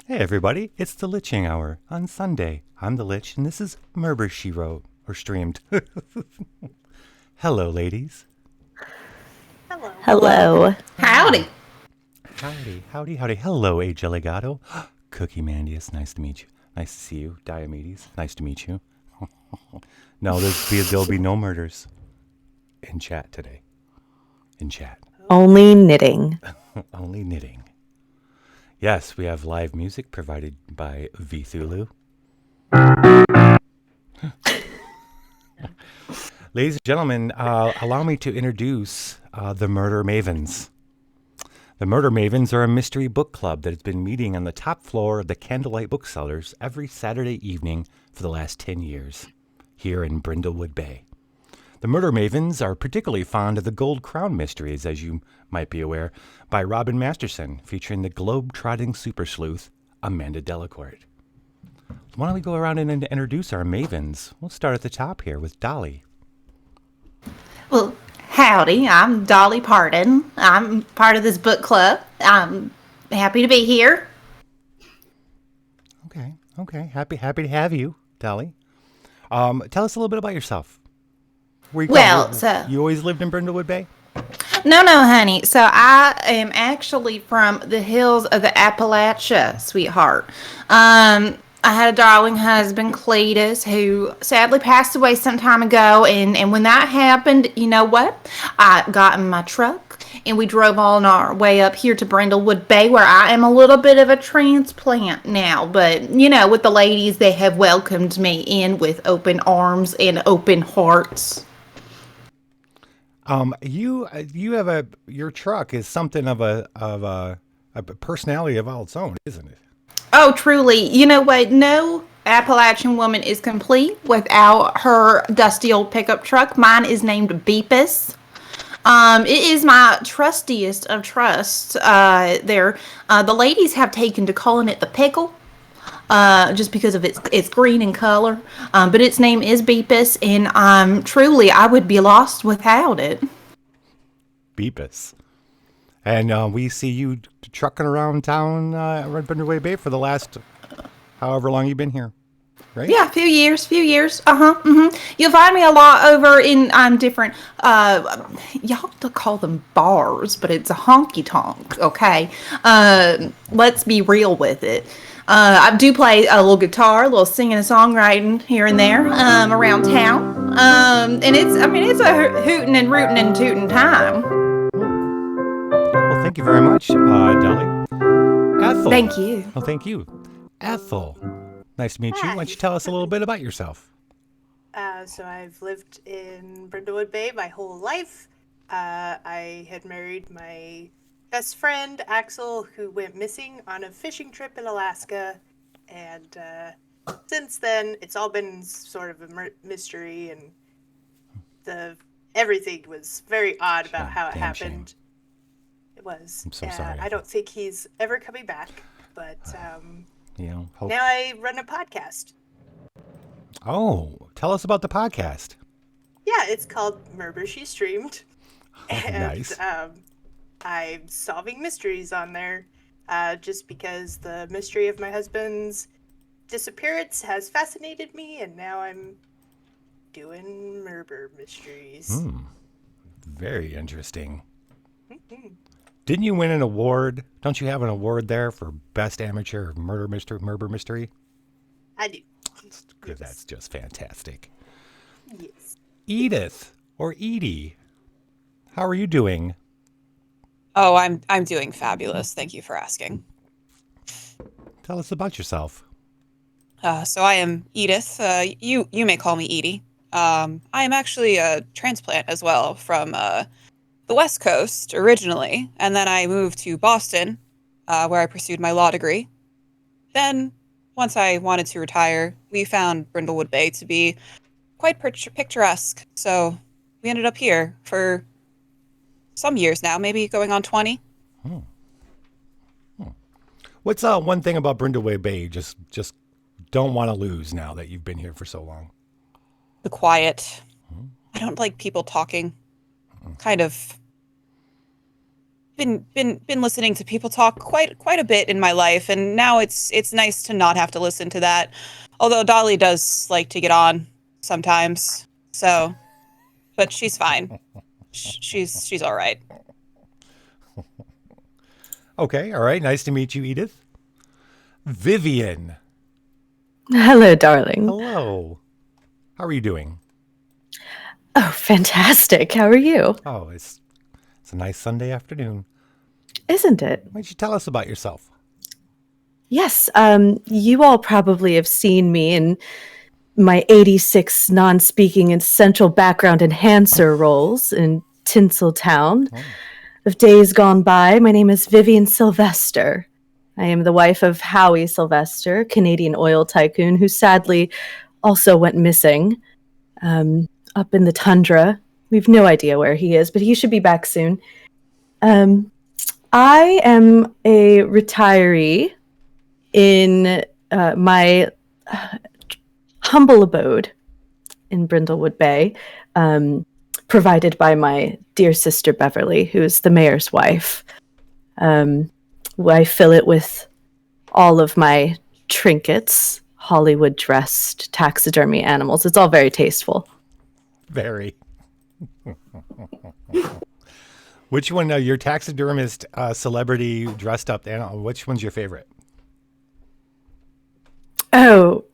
Hey everybody, it's the Liching Hour on Sunday. I'm the Lich, and this is Murber She Wrote, or streamed. Hello, ladies. Hello. Hello. Howdy. Howdy. Hello, A. Geligato. Cookie Mandius, nice to meet you. Nice to see you. Diomedes, nice to meet you. No, there'll be no murders in chat today. In chat. Only knitting. Only knitting. Yes, we have live music provided by Vthulhu. Ladies and gentlemen, allow me to introduce the Murder Mavens. The Murder Mavens are a mystery book club that has been meeting on the top floor of the Candlelight Booksellers every Saturday evening for the last 10 years, here in Brindlewood Bay. The Murder Mavens are particularly fond of the Gold Crown mysteries, as you might be aware, by Robin Masterson, featuring the globe-trotting super sleuth, Amanda Delacourt. Why don't we go around and introduce our Mavens? We'll start at the top here with Dolly. Well, howdy. I'm Dolly Pardon. I'm part of this book club. I'm happy to be here. Okay. Happy to have you, Dolly. Tell us a little bit about yourself. Where you you always lived in Brindlewood Bay? No, honey. So I am actually from the hills of the Appalachia, sweetheart. I had a darling husband, Cletus, who sadly passed away some time ago. And when that happened, you know what? I got in my truck and we drove on our way up here to Brindlewood Bay, where I am a little bit of a transplant now. But, you know, with the ladies, they have welcomed me in with open arms and open hearts. You have your truck is something of a personality of all its own, isn't it? Oh, truly. You know what? No Appalachian woman is complete without her dusty old pickup truck. Mine is named Beepus. It is my trustiest of trusts. The ladies have taken to calling it the pickle. Just because of its green in color. But its name is Beepus, and truly, I would be lost without it. Beepus. And we see you trucking around town around Brindlewood Bay for the last however long you've been here, right? Yeah, a few years. You'll find me a lot over in different, y'all to call them bars, but it's a honky-tonk, okay? Let's be real with it. I do play a little guitar, a little singing and songwriting here and there around town. And it's a hootin' and rootin' and tootin' time. Well, thank you very much, Dolly. Ethel. Thank you. Well, thank you. Ethel. Nice to meet you. Why don't you tell us a little bit about yourself? So I've lived in Brindlewood Bay my whole life. I had married my best friend, Axel, who went missing on a fishing trip in Alaska. And since then, it's all been sort of a mystery, and everything was very odd about how it happened. Shame. It was. I'm so sorry. I don't think he's ever coming back, but now I run a podcast. Oh, tell us about the podcast. Yeah, it's called Murber She Streamed. And, nice. I'm solving mysteries on there just because the mystery of my husband's disappearance has fascinated me, and now I'm doing Murber mysteries. Very interesting. Didn't you win an award? Don't you have an award there for Best Amateur Murder Mystery? I do. That's good. Yes. That's just fantastic. Yes. Edith or Edie, how are you doing? Oh, I'm doing fabulous. Thank you for asking. Tell us about yourself. So I am Edith. You may call me Edie. I am actually a transplant as well from the West Coast originally, and then I moved to Boston, where I pursued my law degree. Then, once I wanted to retire, we found Brindlewood Bay to be quite picturesque, so we ended up here for some years now, maybe going on 20. What's one thing about Brindlewood Bay you just don't want to lose now that you've been here for so long? The quiet. I don't like people talking. Kind of been listening to people talk quite a bit in my life, and now it's nice to not have to listen to that. Although Dolly does like to get on sometimes, so, but she's fine. She's all right. Okay, all right. Nice to meet you, Edith. Vivienne. Hello, darling. Hello. How are you doing? Oh, fantastic. How are you? Oh, it's a nice Sunday afternoon. Isn't it? Why don't you tell us about yourself? Yes, you all probably have seen me in my 86 non-speaking and central background enhancer roles in Tinseltown. Oh. Of days gone by, my name is Vivienne Silvester. I am the wife of Howie Silvester, Canadian oil tycoon, who sadly also went missing up in the tundra. We've no idea where he is, but he should be back soon. I am a retiree in my humble abode in Brindlewood Bay, provided by my dear sister Beverly, who is the mayor's wife. I fill it with all of my trinkets, Hollywood-dressed taxidermy animals. It's all very tasteful. Very. Which one, your taxidermist celebrity dressed up animal, which one's your favorite? Oh,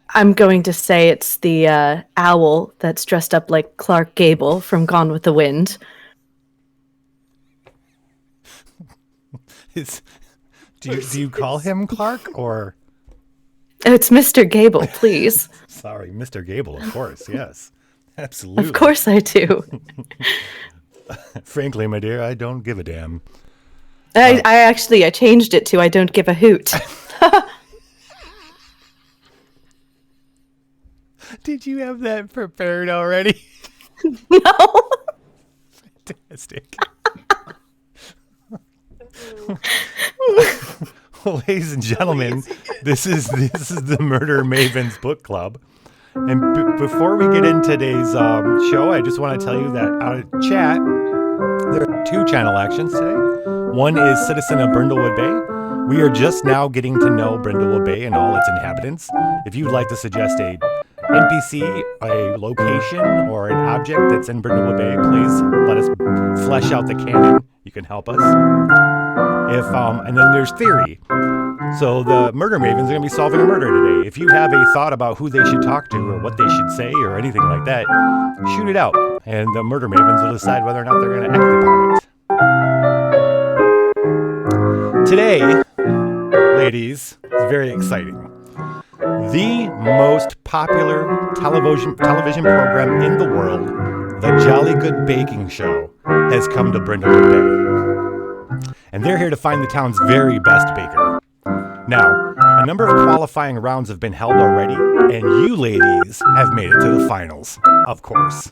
I'm going to say it's the owl that's dressed up like Clark Gable from Gone with the Wind. Do you call him Clark or? Oh, it's Mr. Gable, please. Sorry, Mr. Gable, of course. Yes, absolutely. Of course I do. Frankly, my dear, I don't give a damn. I changed it to I don't give a hoot. Did you have that prepared already? No. Fantastic. Well, ladies and gentlemen, this is the Murder Maven's book club. And before we get into today's show, I just want to tell you that out of chat, there are 2 channel actions today. One is Citizen of Brindlewood Bay. We are just now getting to know Brindlewood Bay and all its inhabitants. If you'd like to suggest a NPC, a location, or an object that's in Brindlewood Bay, please let us flesh out the canon. You can help us. And then there's theory. So the Murder Mavens are going to be solving a murder today. If you have a thought about who they should talk to or what they should say or anything like that, shoot it out. And the Murder Mavens will decide whether or not they're going to act upon it. Today, ladies, is very exciting. The most popular television program in the world, The Jolly Good Baking Show, has come to Brindlewood Bay. And they're here to find the town's very best baker. Now, a number of qualifying rounds have been held already, and you ladies have made it to the finals, of course.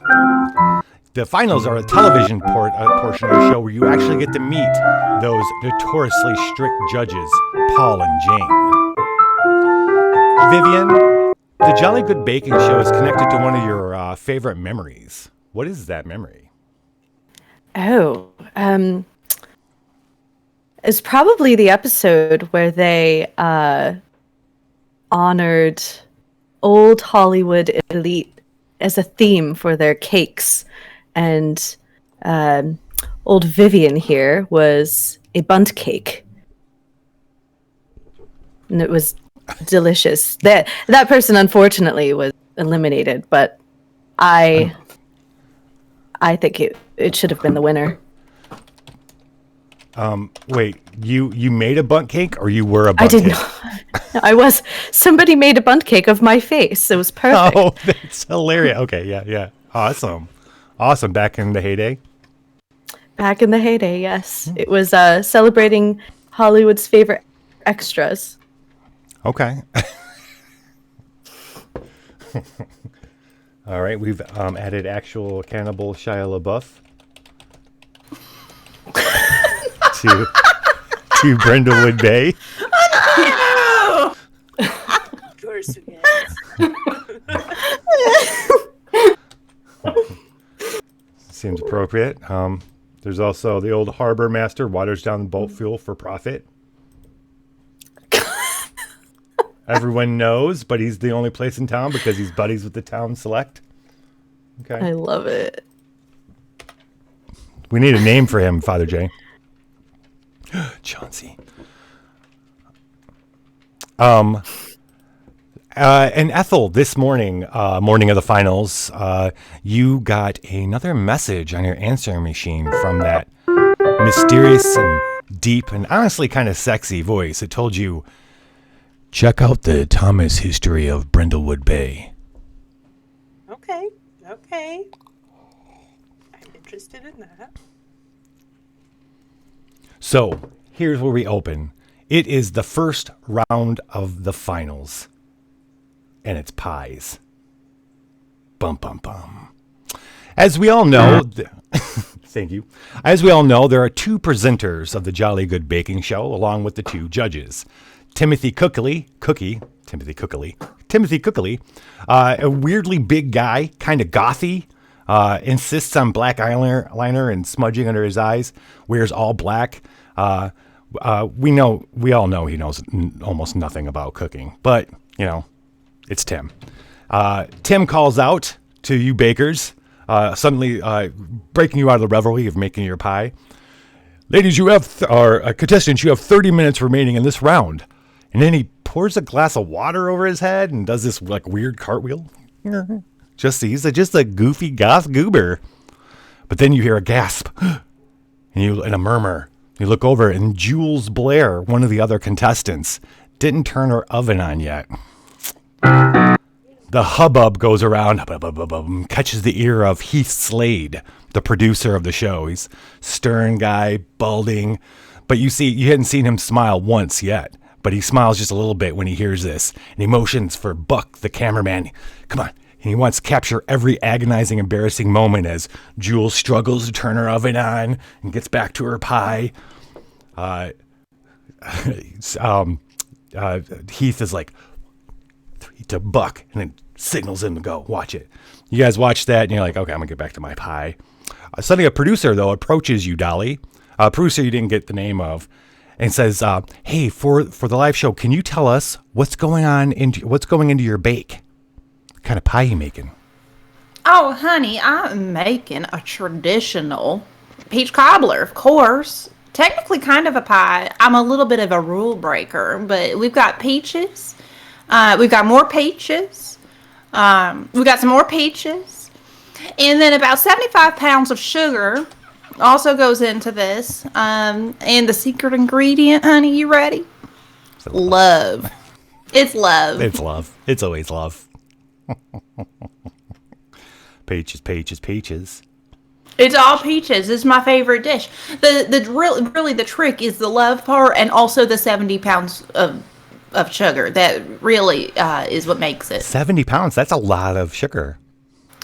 The finals are a television portion of the show where you actually get to meet those notoriously strict judges, Paul and Jane. Vivienne, the Jolly Good Baking Show is connected to one of your favorite memories. What is that memory? Oh, it's probably the episode where they honored old Hollywood elite as a theme for their cakes. And old Vivienne here was a bundt cake. And it was delicious. That person, unfortunately, was eliminated, but I think it should have been the winner. Wait, you made a bundt cake or you were a bundt I did cake? not. Somebody made a bundt cake of my face. It was perfect. Oh, that's hilarious. Okay, yeah. Awesome. Back in the heyday? Back in the heyday, yes. It was celebrating Hollywood's favorite extras. Okay. All right, we've added actual cannibal Shia LaBeouf to Brindlewood Bay. Of course we have. Seems appropriate. There's also the old harbor master, waters down boat fuel for profit. Everyone knows, but he's the only place in town because he's buddies with the town select. Okay. I love it. We need a name for him, Father J. Chauncey. And Ethel, this morning, morning of the finals, you got another message on your answering machine from that mysterious and deep and honestly kind of sexy voice. It told you, check out the Thomas history of Brindlewood Bay. Okay. I'm interested in that. So, here's where we open. It is the first round of the finals. And it's pies. Bum, bum, bum. As we all know, thank you. As we all know, there are two presenters of the Jolly Good Baking Show, along with the two judges. Timothy Cookley, a weirdly big guy, kind of gothy, insists on black eyeliner and smudging under his eyes, wears all black. We all know he knows almost nothing about cooking, but, you know, it's Tim. Tim calls out to you bakers, suddenly breaking you out of the revelry of making your pie. Ladies, contestants, you have 30 minutes remaining in this round. And then he pours a glass of water over his head and does this like weird cartwheel. He's just a goofy goth goober. But then you hear a gasp and a murmur. You look over and Jules Blair, one of the other contestants, didn't turn her oven on yet. The hubbub goes around, catches the ear of Heath Slade, the producer of the show. He's stern guy, balding, but you hadn't seen him smile once yet. But he smiles just a little bit when he hears this, and he motions for Buck, the cameraman. Come on. And he wants to capture every agonizing, embarrassing moment as Jules struggles to turn her oven on and gets back to her pie. Heath is like, 3 to Buck, and then signals him to go. Watch it. You guys watch that, and you're like, okay, I'm going to get back to my pie. Suddenly a producer, though, approaches you, Dolly. A producer you didn't get the name of. And says, hey, for the live show, can you tell us what's going into your bake? What kind of pie you making? Oh, honey, I'm making a traditional peach cobbler, of course. Technically kind of a pie. I'm a little bit of a rule breaker, but we've got peaches. We've got more peaches. We've got some more peaches. And then about 75 pounds of sugar also goes into this. And the secret ingredient, honey, you ready? Love. It's love. It's love. It's always love. Peaches. It's all peaches. It's my favorite dish. Really the trick is the love part and also the 70 pounds of sugar. That really is what makes it. 70 pounds? That's a lot of sugar.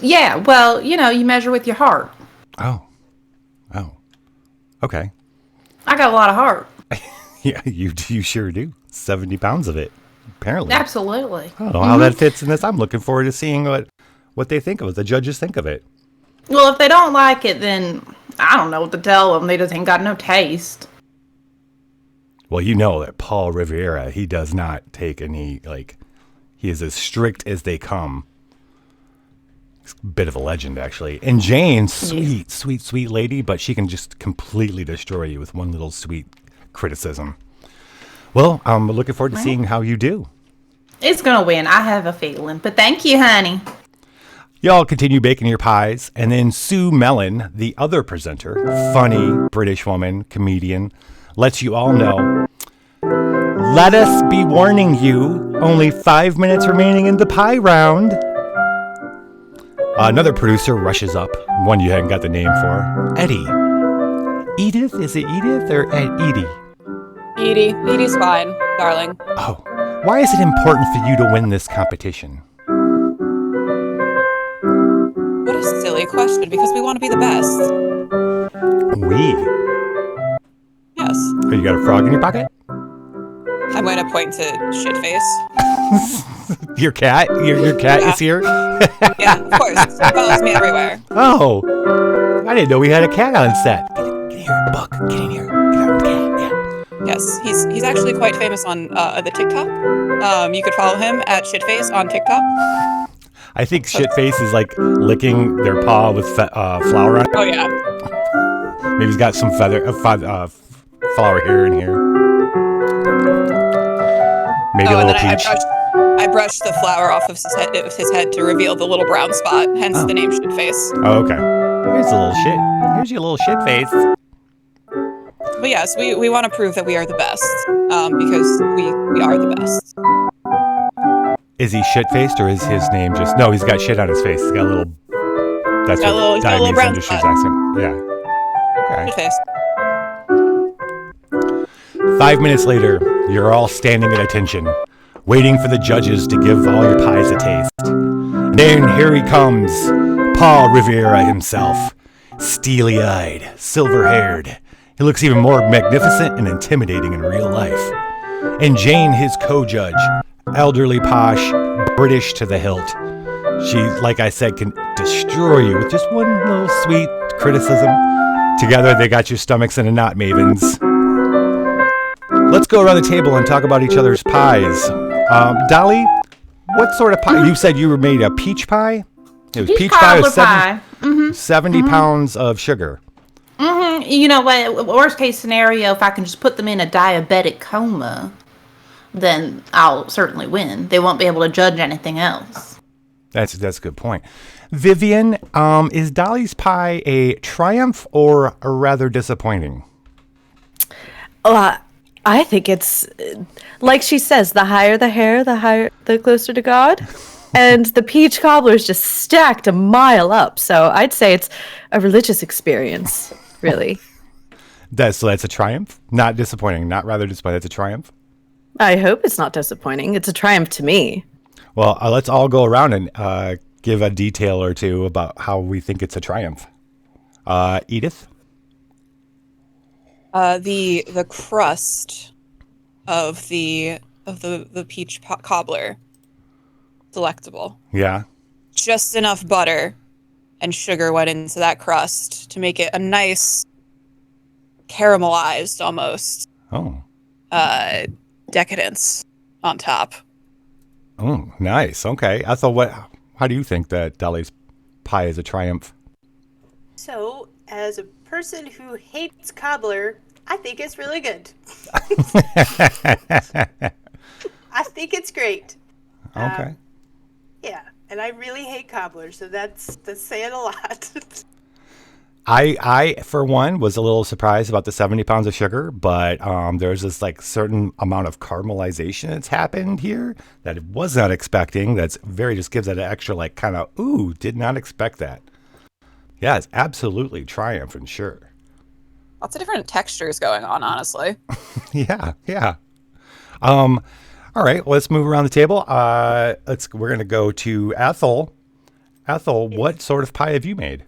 Yeah, well, you measure with your heart. Oh. Okay. I got a lot of heart. Yeah, you sure do. 70 pounds of it, apparently. Absolutely. I don't know how that fits in this. I'm looking forward to seeing what they think of it, the judges think of it. Well, if they don't like it, then I don't know what to tell them. They just ain't got no taste. Well, you know that Paul Rivera, he does not take any, he is as strict as they come. He's a bit of a legend, actually. And Jane, sweet lady, but she can just completely destroy you with one little sweet criticism. Well, I'm looking forward to seeing how you do. It's going to win. I have a feeling. But thank you, honey. Y'all continue baking your pies, and then Sue Mellon, the other presenter, funny British woman, comedian, lets you all know, let us be warning you, only 5 minutes remaining in the pie round. Another producer rushes up, one you hadn't got the name for, Eddie. Edith? Is it Edith or Edie? Edie. Edie's fine, darling. Oh, why is it important for you to win this competition? What a silly question, because we want to be the best. We? Yes. Oh, you got a frog in your pocket? I'm going to point to Shitface. Your cat? Your cat is here? Yeah, of course. It follows me everywhere. Oh, I didn't know we had a cat on set. here. Buck, get in here. Get out. Yeah. Yes, he's actually quite famous on the TikTok. You could follow him at Shitface on TikTok. I think Shitface is like licking their paw with flour on it. Oh yeah. Maybe he's got some flour here and here. Maybe a little peach. I brushed the flour off of his head to reveal the little brown spot, hence the name Shitface. Oh, okay. Here's a little shit. Here's your little shit face. But yes, we want to prove that we are the best, because we are the best. Is he shit-faced or is his name just... No, he's got shit on his face. He's got a little... That's got what he's got a little Diamond's brown Industries spot. accent. Yeah. Okay. Shitface. 5 minutes later, you're all standing at attention, waiting for the judges to give all your pies a taste. And then here he comes, Paul Rivera himself. Steely-eyed, silver-haired. He looks even more magnificent and intimidating in real life. And Jane, his co-judge, elderly posh, British to the hilt. She, like I said, can destroy you with just one little sweet criticism. Together, they got your stomachs in a knot, Mavens. Let's go around the table and talk about each other's pies. Dolly, what sort of pie? You said you made a peach pie? It was peach pie with 70 pounds of sugar. You know what? Worst case scenario, if I can just put them in a diabetic coma, then I'll certainly win. They won't be able to judge anything else. That's a good point. Vivienne, is Dolly's pie a triumph or a rather disappointing? I think it's, like she says, the higher the hair, the closer to God. And the peach cobbler is just stacked a mile up. So I'd say it's a religious experience, really. So that's a triumph? Not disappointing, not rather disappointing. That's a triumph? I hope it's not disappointing. It's a triumph to me. Well, let's all go around and give a detail or two about how we think it's a triumph. Edith? The crust of the peach cobbler, delectable. Yeah. Just enough butter and sugar went into that crust to make it a nice caramelized almost. Oh. Decadence on top. Oh, nice. Okay. Ethel, how do you think that Dolly's pie is a triumph? So, as a person who hates cobbler, I think it's really good. I think it's great. Okay. Yeah, and I really hate cobbler, so that's saying a lot. I, for one, was a little surprised about the 70 pounds of sugar, but there's this like certain amount of caramelization that's happened here that I was not expecting. That's just gives it an extra like kind of, ooh, did not expect that. Yeah, it's absolutely triumph and sure. Lots of different textures going on, honestly. Yeah. All right, let's move around the table. We're gonna go to Ethel. Ethel, what sort of pie have you made?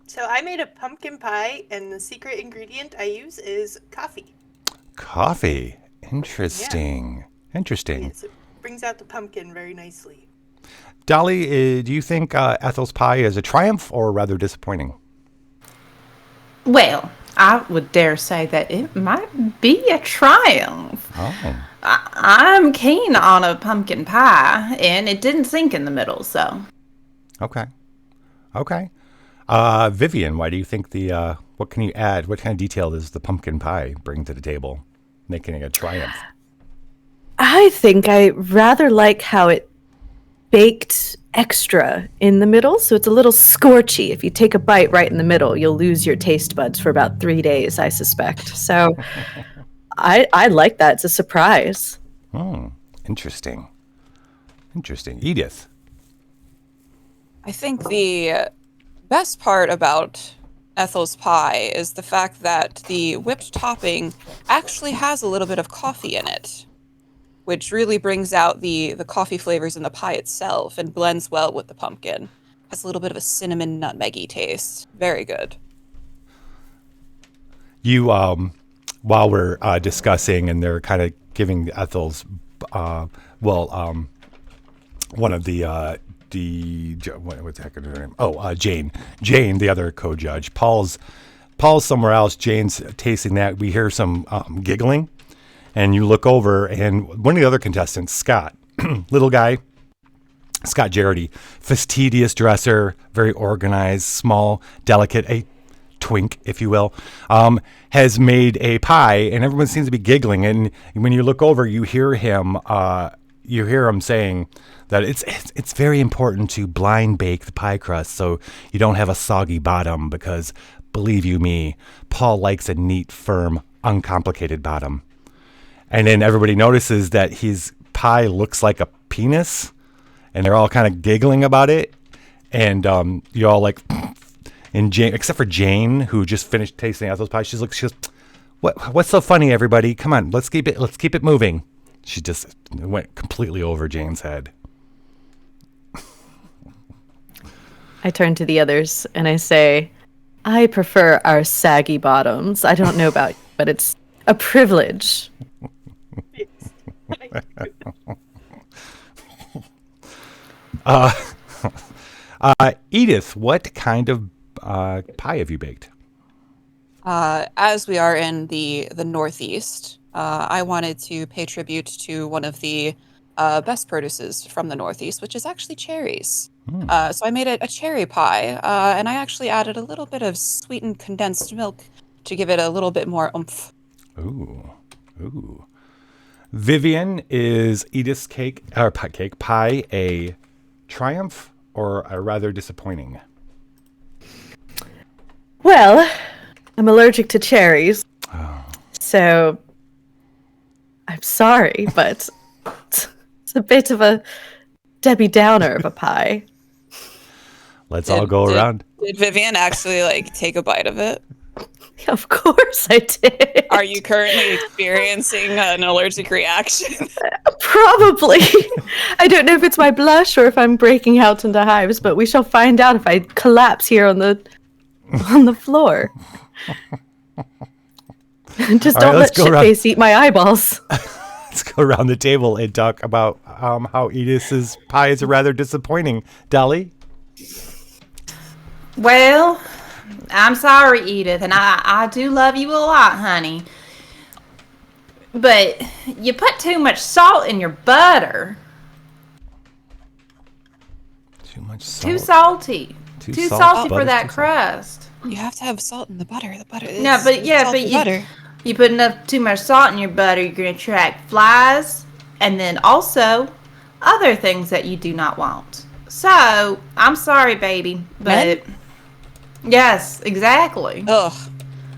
So I made a pumpkin pie, and the secret ingredient I use is coffee. Coffee. Interesting. Yeah. Interesting. Yes, it brings out the pumpkin very nicely. Dolly, do you think Ethel's pie is a triumph or rather disappointing? Well, I would dare say that it might be a triumph. Oh. I'm keen on a pumpkin pie, and it didn't sink in the middle, so. Okay. Vivienne, why do you think what can you add? What kind of detail does the pumpkin pie bring to the table, making it a triumph? I think I rather like how it baked extra in the middle, so it's a little scorchy. If you take a bite right in the middle, you'll lose your taste buds for about 3 days, I suspect. So I like that. It's a surprise. Oh, interesting. Edith? I think the best part about Ethel's pie is the fact that the whipped topping actually has a little bit of coffee in it, which really brings out the coffee flavors in the pie itself and blends well with the pumpkin. Has a little bit of a cinnamon nutmeggy taste. Very good. You, while we're discussing and they're kind of giving Ethel's, one of the what's that her name? Oh, Jane, the other co-judge. Paul's Paul's somewhere else. Jane's tasting that. We hear some giggling, and you look over, and one of the other contestants, Scott, little guy, Scott Jarrety, fastidious dresser, very organized, small, delicate, a twink, if you will, has made a pie, and everyone seems to be giggling. And when you look over, you hear him saying that it's very important to blind bake the pie crust so you don't have a soggy bottom, because believe you me, Paul likes a neat, firm, uncomplicated bottom. And then everybody notices that his pie looks like a penis, and they're all kind of giggling about it. And you all like, and Jane, except for Jane, who just finished tasting Ethel's pie, she goes, what's so funny, everybody? Come on, let's keep it moving. She just went completely over Jane's head. I turn to the others and I say, I prefer our saggy bottoms. I don't know about you, but it's a privilege. Edith, what kind of pie have you baked? As we are in the Northeast, I wanted to pay tribute to one of the best produces from the Northeast, which is actually cherries. So I made a cherry pie, and I actually added a little bit of sweetened condensed milk to give it a little bit more oomph. Ooh. Vivienne, is Edith's pie a triumph or a rather disappointing? Well, I'm allergic to cherries. So I'm sorry, but it's a bit of a Debbie Downer of a pie. Let's all go around. Did Vivienne actually take a bite of it? Of course I did. Are you currently experiencing an allergic reaction? Probably. I don't know if it's my blush or if I'm breaking out into hives, but we shall find out if I collapse here on the floor. Just don't let shitface eat my eyeballs. Let's go around the table and talk about how Edith's pie is rather disappointing. Dolly? Well, I'm sorry, Edith, and I do love you a lot, honey. But you put too much salt in your butter. Too much salt. Too salty. Too salty for that too crust. You have to have salt in the butter. The butter is No, but you put too much salt in your butter, you're going to attract flies, and then also other things that you do not want. So, I'm sorry, baby, but... Yes, exactly. Ugh.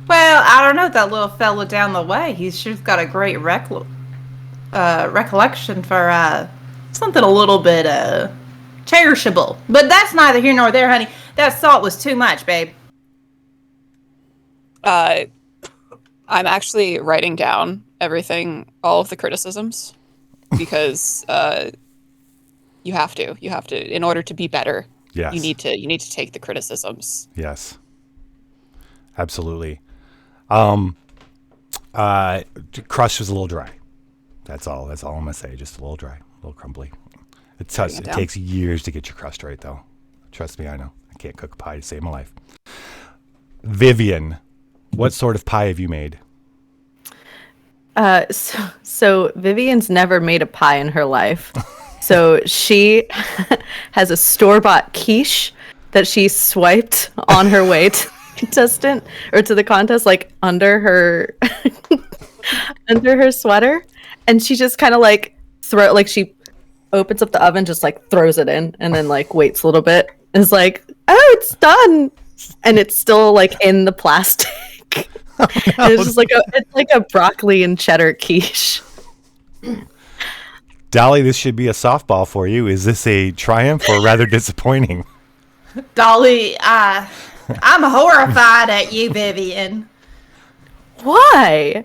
Well, I don't know, that little fella down the way, he's sure got a great recollection for something a little bit cherishable. But that's neither here nor there, honey. That salt was too much, babe. I'm actually writing down all of the criticisms, because you have to, in order to be better. Yes. You need to take the criticisms. Yes. Absolutely. Crust was a little dry. That's all I'm gonna say. Just a little dry, a little crumbly. It takes years to get your crust right, though. Trust me, I know. I can't cook a pie to save my life. Vivienne, what sort of pie have you made? So Vivienne's never made a pie in her life. So she has a store-bought quiche that she swiped on her way to the contest, under her sweater, and she just kind of she opens up the oven, just throws it in, and then waits a little bit. And is oh, it's done, and it's still in the plastic. Oh, no. It's just it's a broccoli and cheddar quiche. Dolly, this should be a softball for you. Is this a triumph or rather disappointing? Dolly, I'm horrified at you, Vivienne. Why?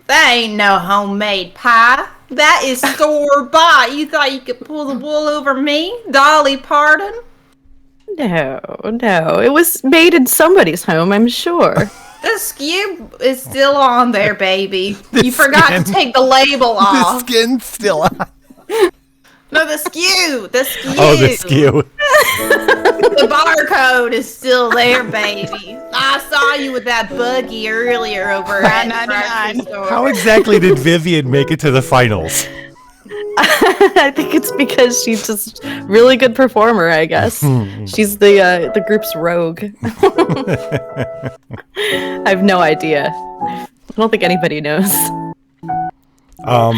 That ain't no homemade pie. That is store-bought. You thought you could pull the wool over me? Dolly Pardon? No. It was made in somebody's home, I'm sure. The skew is still on there, baby. You forgot to take the label off. The skin's still on. No, the skew. Oh, the skew. The barcode is still there, baby. I saw you with that buggy earlier over at the grocery store. How exactly did Vivienne make it to the finals? I think it's because she's just really good performer, I guess. She's the group's rogue. I have no idea. I don't think anybody knows. All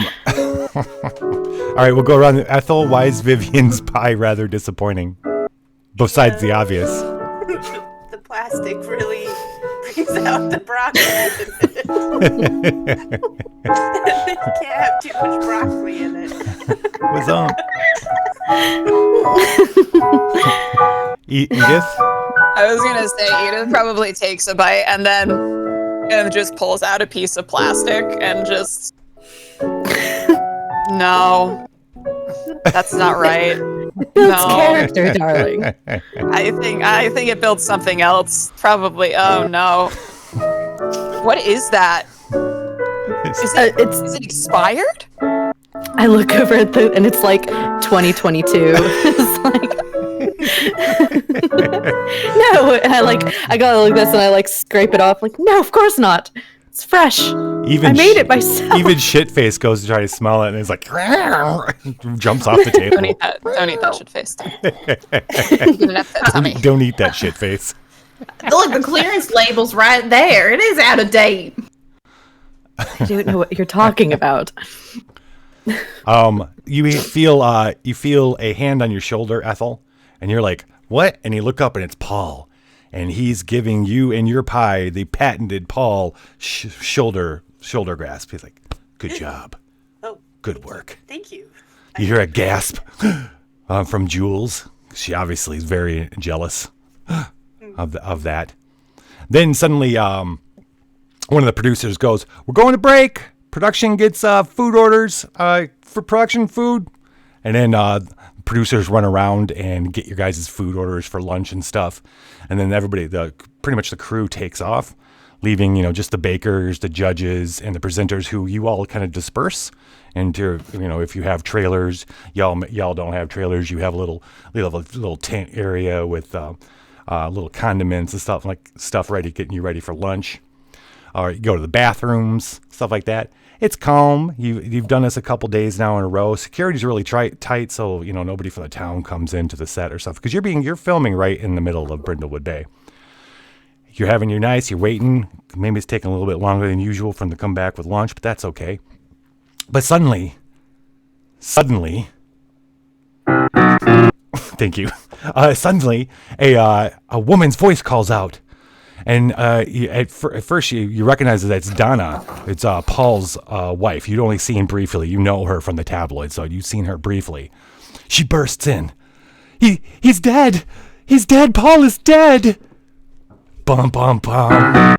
right, we'll go around. Ethel, why is Vivienne's pie rather disappointing? Besides the obvious. The plastic really brings out the broccoli in it. You can't have too much broccoli in it. What's up? Edith? I was gonna say Edith probably takes a bite and then just pulls out a piece of plastic and just no, that's not right. Builds character, darling. I think it builds something else. Probably. Oh no. What is that? Is it expired? I look over at and it's like 2022. It's like no, and I go like this and I like scrape it off. Like, no, of course not. It's fresh. I made it myself. Even Shitface goes to try to smell it and it's like jumps off the table. Don't eat that Shitface. Don't eat that Shitface. Look, the clearance label's right there. It is out of date. I don't know what you're talking about. You feel a hand on your shoulder, Ethel, and you're like, what? And you look up and it's Paul. And he's giving you and your pie the patented Paul shoulder grasp. He's like, good job. Oh, good work. Thank you. You hear a gasp from Jules. She obviously is very jealous of that. Then suddenly, one of the producers goes, we're going to break. Production gets food orders for production food. And then producers run around and get your guys' food orders for lunch and stuff. And then everybody, pretty much the crew takes off, leaving, just the bakers, the judges, and the presenters who you all kind of disperse into, if you have trailers, y'all don't have trailers. You have a little tent area with little condiments and stuff ready, getting you ready for lunch. Or you go to the bathrooms, stuff like that. It's calm. You've done this a couple days now in a row. Security's really tight, so nobody from the town comes into the set or stuff because you're filming right in the middle of Brindlewood Bay. You're having your nights. You're waiting. Maybe it's taking a little bit longer than usual for them to come back with lunch, but that's okay. But suddenly, thank you. Suddenly, a woman's voice calls out. And at first you recognize that it's Donna. It's Paul's wife. You'd only seen briefly. You know her from the tabloid, so you've seen her briefly. She bursts in. He's dead. He's dead. Paul is dead. Bum, bum, bum.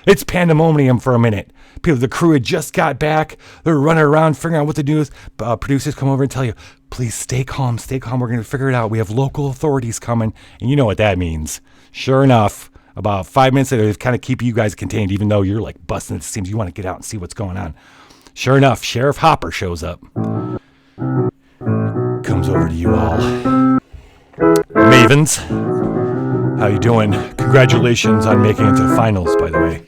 It's pandemonium for a minute. The crew had just got back. They're running around figuring out what to do. Producers come over and tell you, please stay calm. We're going to figure it out. We have local authorities coming. And you know what that means. Sure enough, about 5 minutes later, they kind of keep you guys contained, even though you're like busting at the seams. You want to get out and see what's going on. Sure enough, Sheriff Hopper shows up. Comes over to you all. Mavens, how you doing? Congratulations on making it to the finals, by the way.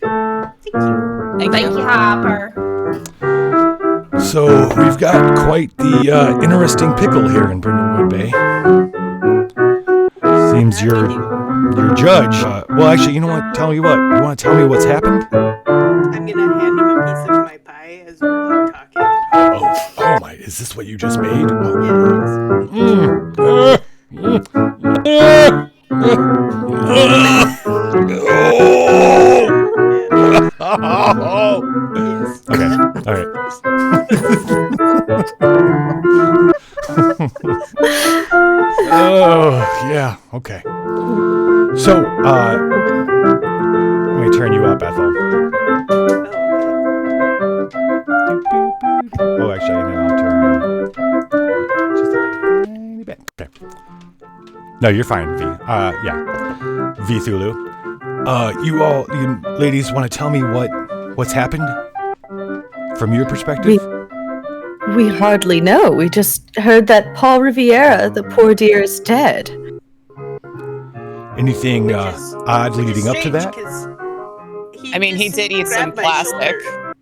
Thank you, Hopper. So we've got quite the interesting pickle here in Brindlewood Bay. Seems your judge. Well, actually, you know what? Tell you what. You want to tell me what's happened? I'm gonna hand him a piece of my pie as we're like, talking. Oh my! Is this what you just made? Okay. All right. Oh, yeah. Okay. So, let me turn you up, Ethel. Oh, actually, and then I'll turn you just a tiny bit. Okay. No, you're fine, V. Yeah. Vthulhu. You ladies want to tell me what's happened from your perspective? We hardly know. We just heard that Paul Riviera, the poor dear, is dead. Anything Which is- odd which is leading up to strange, that? 'cause I mean, he just did eat some grabbed my plastic. shoulder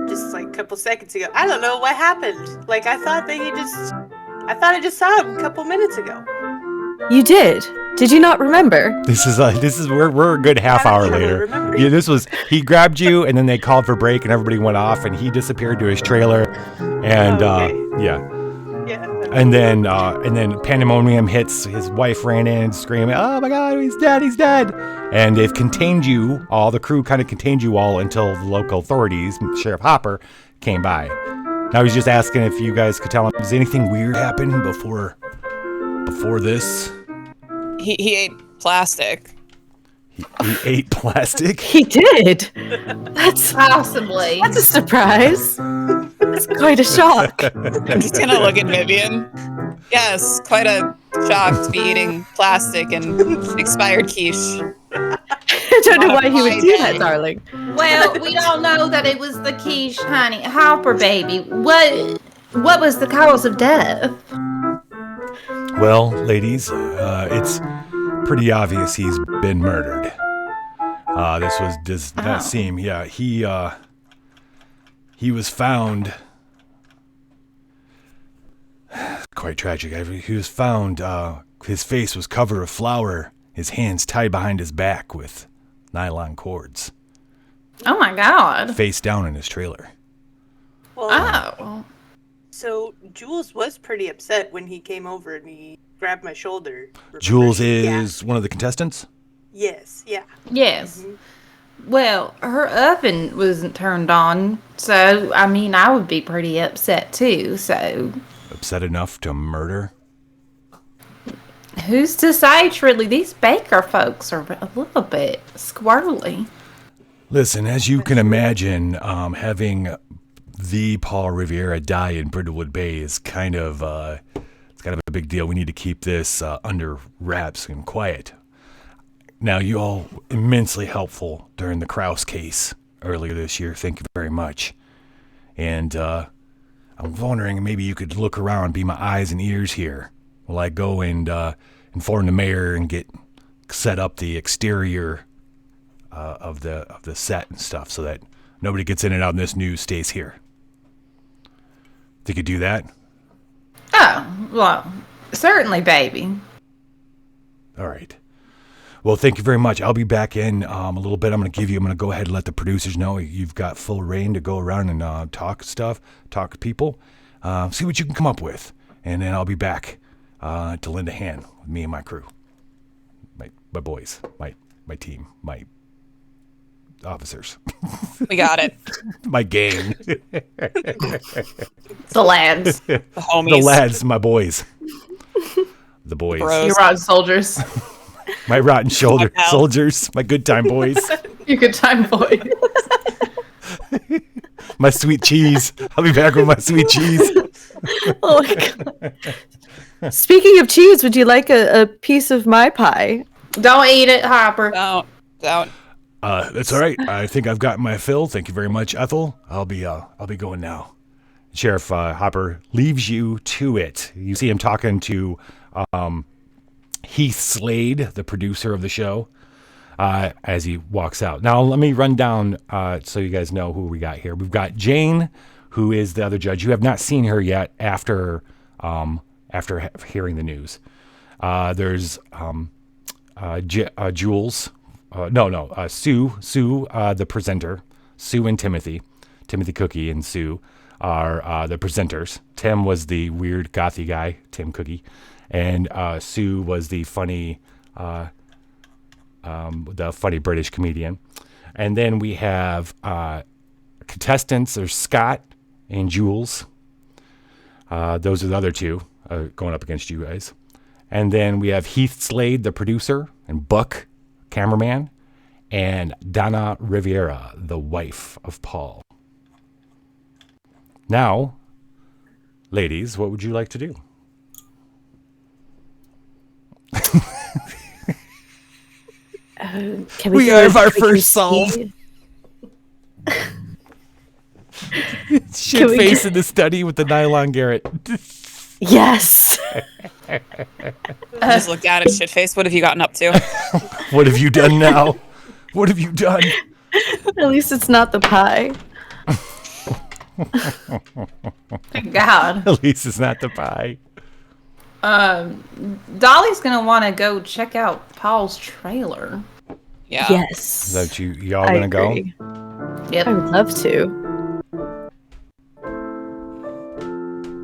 just like a couple seconds ago. I don't know what happened. Like I thought I just saw him a couple minutes ago. You did. Did you not remember? This is we're a good half hour Having trouble later. remembering. Yeah, he grabbed you, and then they called for break, and everybody went off, and he disappeared to his trailer, and Okay. yeah. Yeah. And then pandemonium hits. His wife ran in screaming, "Oh my God, he's dead! He's dead!" And they've contained you all. The crew kind of contained you all until the local authorities, Sheriff Hopper, came by. Now he's just asking if you guys could tell him, does anything weird happen before this? He ate plastic. He ate plastic. He did. That's Possibly. a surprise. That's quite a shock. I'm just gonna look at Vivienne. Yes, quite a shock to be eating plastic and expired quiche. I don't know why he would do that, darling. Well, we don't know that it was the quiche, honey. Hopper, baby. What was the cause of death? Well, ladies, it's pretty obvious he's been murdered. Does not seem. Yeah, he was found. Quite tragic. He was found. His face was covered with flour. His hands tied behind his back with nylon cords. Oh my God. Face down in his trailer. Well, Oh. so Jules was pretty upset when he came over and he grabbed my shoulder. Remember? Jules Yeah. is one of the contestants. Yes. Yeah. Yes. Well, her oven wasn't turned on, so I mean, I would be pretty upset too. So Upset enough to murder. who's to say? Truly, these Baker folks are a little bit squirrely. Listen, as you can imagine, having the Paul Riviera die in Brindlewood Bay is kind of a big deal. We need to keep this under wraps and quiet. Now, you all immensely helpful during the Krause case earlier this year. Thank you very much. And I'm wondering maybe you could look around, be my eyes and ears here while I go and inform the mayor and get set up the exterior of the set and stuff so that nobody gets in and out and this news stays here. Think you could do that? Oh, well, certainly, baby. All right. Well, thank you very much. I'll be back in a little bit. I'm going to go ahead and let the producers know you've got full reign to go around and talk to people, see what you can come up with. And then I'll be back to lend a hand with me and my crew, my boys, my team, my officers, We got it. my gang, The lads. The homies. the lads, my boys, the boys. Bros. You rotten soldiers. My rotten shoulder My pals. soldiers, my good time boys, You good time boy. my sweet cheese. I'll be back with my sweet cheese. Oh my God. Speaking of cheese, would you like a piece of my pie? Don't eat it, Hopper. Don't. That's all right. I think I've got my fill. Thank you very much, Ethel. I'll be going now. Sheriff Hopper leaves you to it. You see him talking to Heath Slade, the producer of the show, as he walks out. Now, let me run down so you guys know who we got here. We've got Jane, who is the other judge. You have not seen her yet after hearing the news. There's Jules. Sue, the presenter. Sue and Timothy Cookie and Sue are the presenters. Tim was the weird gothy guy, Tim Cookie, and Sue was the funny British comedian. And then we have contestants. There's Scott and Jules. Those are the other two going up against you guys. And then we have Heath Slade, the producer, and Buck, cameraman, and Donna Riviera, the wife of Paul. Now, ladies, what would you like to do? Can We go have our drinking first solve. tea? shit we face in the study with the nylon Garrett. Yes. I just looked at it, shit face. What have you gotten up to? What have you done now? What have you done? At least it's not the pie. Thank God. At least it's not the pie. Dolly's gonna want to go check out Paul's trailer. Yeah. Yes. Is that y'all I gonna go? agree. Yep. I would love to.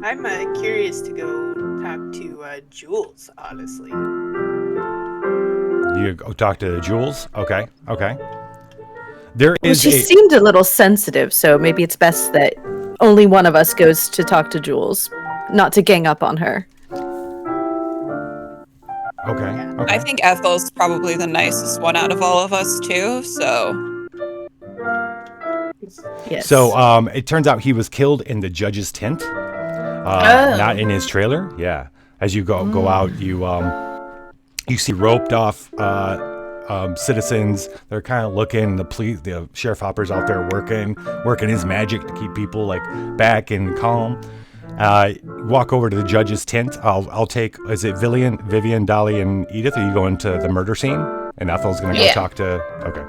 I'm curious to go talk to Jules, honestly. You go talk to Jules? Okay. There Well, is she seemed a little sensitive, so maybe it's best that only one of us goes to talk to Jules, not to gang up on her. Okay. I think Ethel's probably the nicest one out of all of us, too, so... Yes. So it turns out he was killed in the judge's tent, not in his trailer. Yeah. As you go out, you see roped off citizens. They're kind of looking. The sheriff hopper's out there working his magic to keep people like back and calm. Walk over to the judge's tent. I'll take. Is it Vivienne, Dolly, and Edith? Are you going to the murder scene? And Ethel's gonna go talk to. Okay.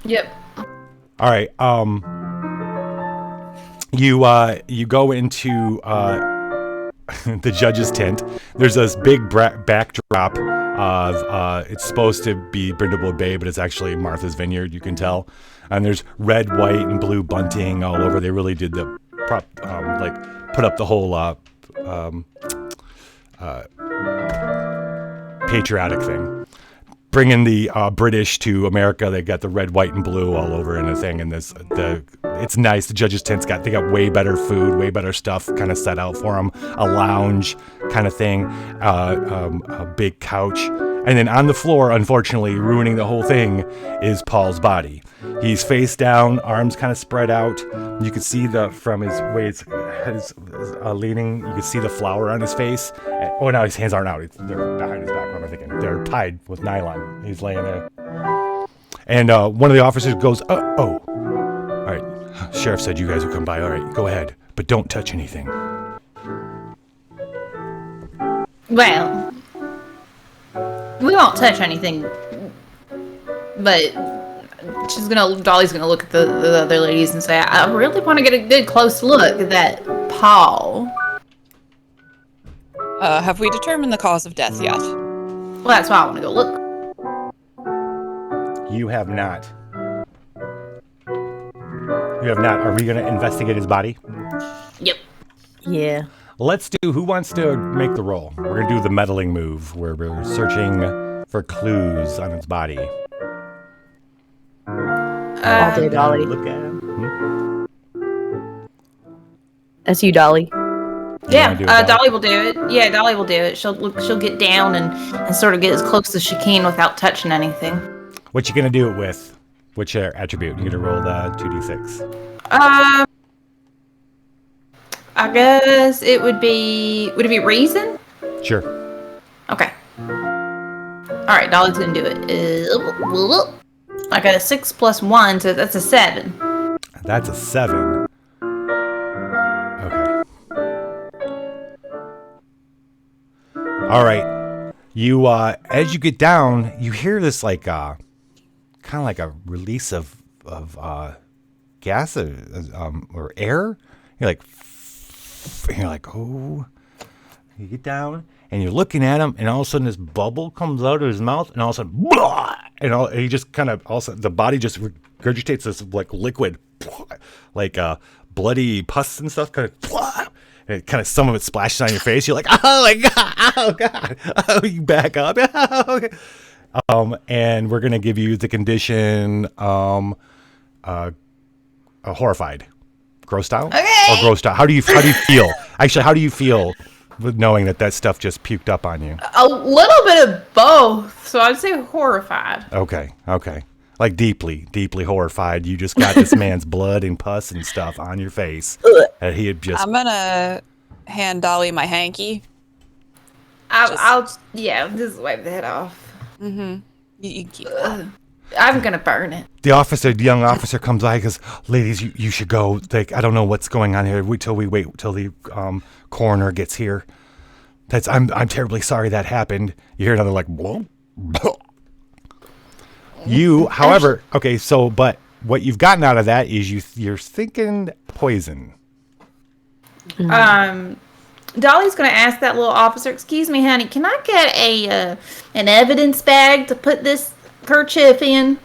Yep. All right. You go into the judge's tent. There's this big backdrop of it's supposed to be Brindlewood Bay, but it's actually Martha's Vineyard. You can tell, and there's red, white, and blue bunting all over. They really did the prop, put up the whole patriotic thing. Bringing the British to America, they got the red, white, and blue all over in the thing. And it's nice. The judge's tent's they got way better food, way better stuff, kind of set out for them. A lounge kind of thing, a big couch, and then on the floor, unfortunately, ruining the whole thing, is Paul's body. He's face down, arms kind of spread out. You can see from his way he's leaning. You can see the flour on his face. Oh, now his hands aren't out. They're behind his back. What am I thinking? They're tied with nylon. He's laying there. And one of the officers goes, oh. All right, sheriff said you guys would come by. All right, go ahead. But don't touch anything. Well, we won't touch anything, but Dolly's gonna look at the other ladies and say, I really want to get a good close look at that Paul. Have we determined the cause of death yet? Well, that's why I want to go look. You have not. Are we going to investigate his body? Yep. Yeah. Let's do. Who wants to make the roll? We're going to do the meddling move, where we're searching for clues on its body. All day, Dolly. Look at him. That's you, Dolly. Yeah, do it, Dolly will do it. Yeah, Dolly will do it. She'll get down and sort of get as close as she can without touching anything. What you going to do it with? Which attribute? You're going to roll the 2d6. I guess it would be. Would it be reason? Sure. Okay. All right, Dolly's gonna do it. I got a 6 + 1, so that's a 7. That's a 7. Okay. All right. You as you get down, you hear this kind of like a release of gas or air. You're like, oh. You get down and you're looking at him, and all of a sudden this bubble comes out of his mouth, and all of a sudden, blah, and he just kind of also the body just regurgitates this like liquid, like bloody pus and stuff, kind of. And it kind of some of it splashes on your face. You're like, oh my god, oh god, oh, you back up. Okay. And we're gonna give you the condition, horrified, grossed out, or grossed out. How do you feel? Actually, how do you feel with knowing that stuff just puked up on you? A little bit of both, so I'd say horrified. Okay, like deeply, deeply horrified. You just got this man's blood and pus and stuff on your face that he had just. I'm gonna hand Dolly my hanky. I'll just wipe the head off. Mm-hmm. You keep that. I'm gonna burn it. The young officer comes by and goes, ladies, you should go. Like, I don't know what's going on here. Wait till the coroner gets here. I'm terribly sorry that happened. You hear another like, blah, blah. You, however, okay, so, but what you've gotten out of that is you're thinking poison. Dolly's gonna ask that little officer, excuse me, honey, can I get an evidence bag to put this kerchief in?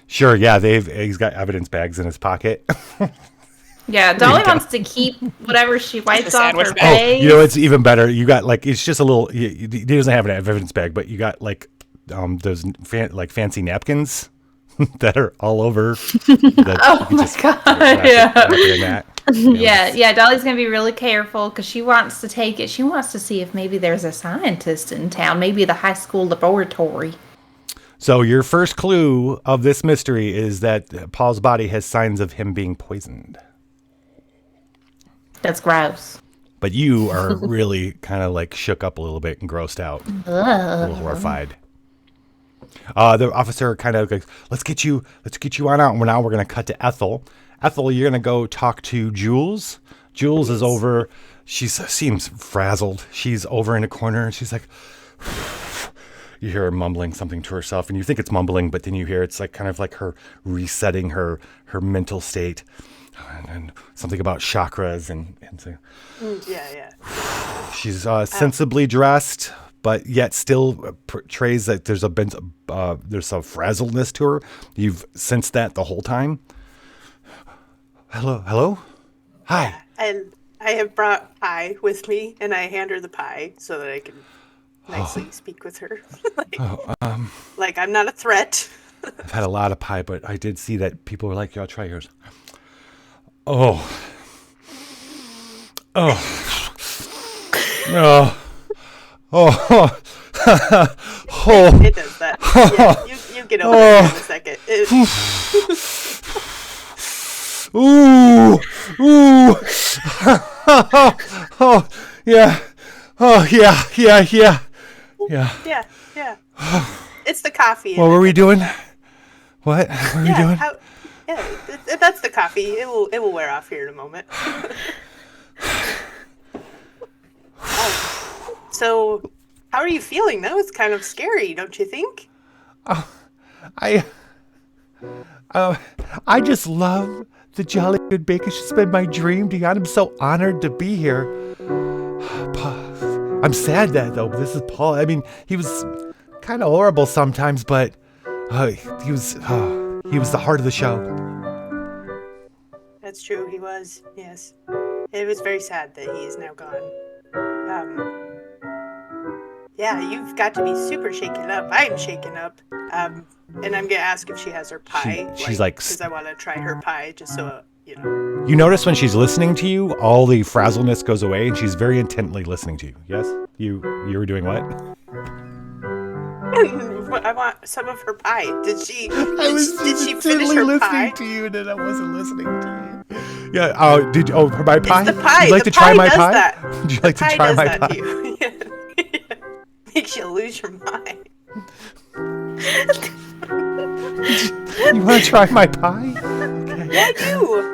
Sure, yeah, he's got evidence bags in his pocket. Yeah, Dolly wants to keep whatever she wipes off her sandwich Oh, face. you know, it's even better. You got like, it's just a little, he doesn't have an evidence bag, but you got like those fancy napkins that are all over. Oh my god! Yeah. Yeah. Yeah, Dolly's gonna be really careful because she wants to take it. She wants to see if maybe there's a scientist in town, maybe the high school laboratory. So your first clue of this mystery is that Paul's body has signs of him being poisoned. That's gross. But you are really kind of like shook up a little bit and grossed out, a little horrified. The officer kind of goes, let's get you on out. And now we're going to cut to Ethel. Ethel, you're going to go talk to Jules. Jules is over. She seems frazzled. She's over in a corner and she's like, you hear her mumbling something to herself and you think it's mumbling, but then you hear it's like kind of like her resetting her mental state and something about chakras and so. Yeah. She's sensibly dressed, but yet still portrays that there's some frazzledness to her. You've sensed that the whole time. Hello, hi. And I have brought pie with me, and I hand her the pie so that I can nicely speak with her. Like I'm not a threat. I've had a lot of pie, but I did see that people were like, "Y'all try yours." Oh. It does that. Yeah, you get over it in a second. Ooh. Yeah. Oh, yeah. Yeah. It's the coffee. What were we doing? What were we doing? That's the coffee. It will wear off here in a moment. So, how are you feeling? That was kind of scary, don't you think? I just love the jolly good bacon. It's been my dream, Dion. I'm so honored to be here. I'm sad that though. This is Paul. I mean, he was kind of horrible sometimes, but he was the heart of the show. That's true. He was. Yes. It was very sad that he is now gone. Yeah, you've got to be super shaken up. I'm shaken up. And I'm gonna ask if she has her pie. She's like, because I want to try her pie, just so you know. You notice when she's listening to you, all the frazzleness goes away, and she's very intently listening to you. Yes, you were doing what? I want some of her pie. Did she? I was did she finish her listening pie? to you, and then I wasn't listening to you. Yeah. My pie? It's the pie. Would you like The to try pie my does pie? that. Would you like to Pie try does my that pie? to you. Yeah. Makes you lose your mind. You want to try my pie? Okay. Yeah,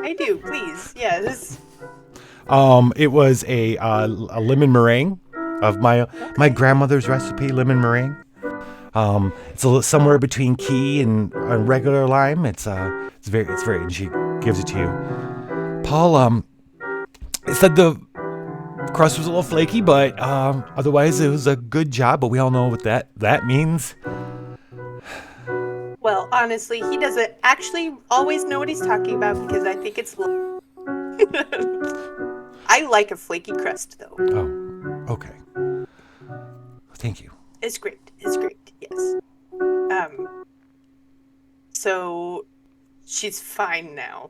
I do. Please. Yeah. This. It was a lemon meringue of my grandmother's recipe, lemon meringue. It's somewhere between key and regular lime. It's very. And she gives it to you. Paul, it said the crust was a little flaky, but otherwise it was a good job. But we all know what that means. Well, honestly, he doesn't actually always know what he's talking about because I think it's. I like a flaky crust, though. Oh, okay. Thank you. It's great. Yes. So she's fine now.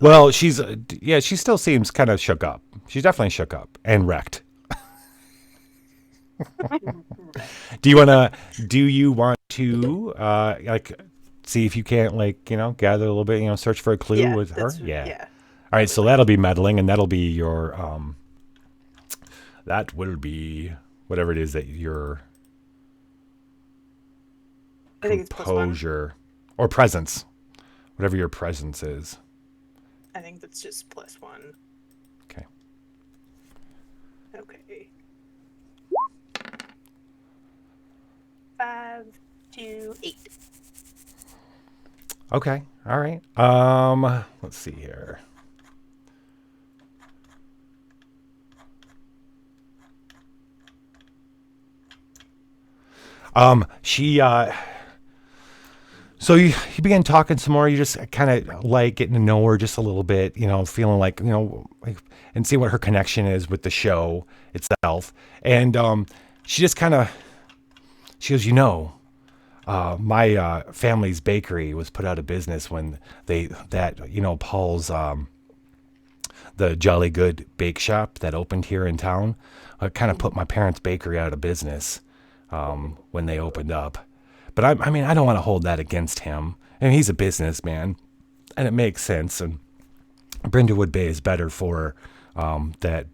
Well, she still seems kind of shook up. She's definitely shook up and wrecked. Do you want to see if you can't gather a little bit, search for a clue with her? Yeah. All right, so that'll be meddling, and that'll be your that will be whatever it is that you're I think it's +1. composure, or presence, whatever your presence is. I think that's just +1. Okay. Okay. 5 to 8. Okay. All right. Let's see here. So you began talking some more. You just kind of like getting to know her just a little bit, feeling like, and see what her connection is with the show itself. And she just she goes, my family's bakery was put out of business when Paul's, the Jolly Good Bake Shop that opened here in town, kind of put my parents' bakery out of business when they opened up. But I don't want to hold that against him. And he's a businessman, and it makes sense. And Brindlewood Bay is better for the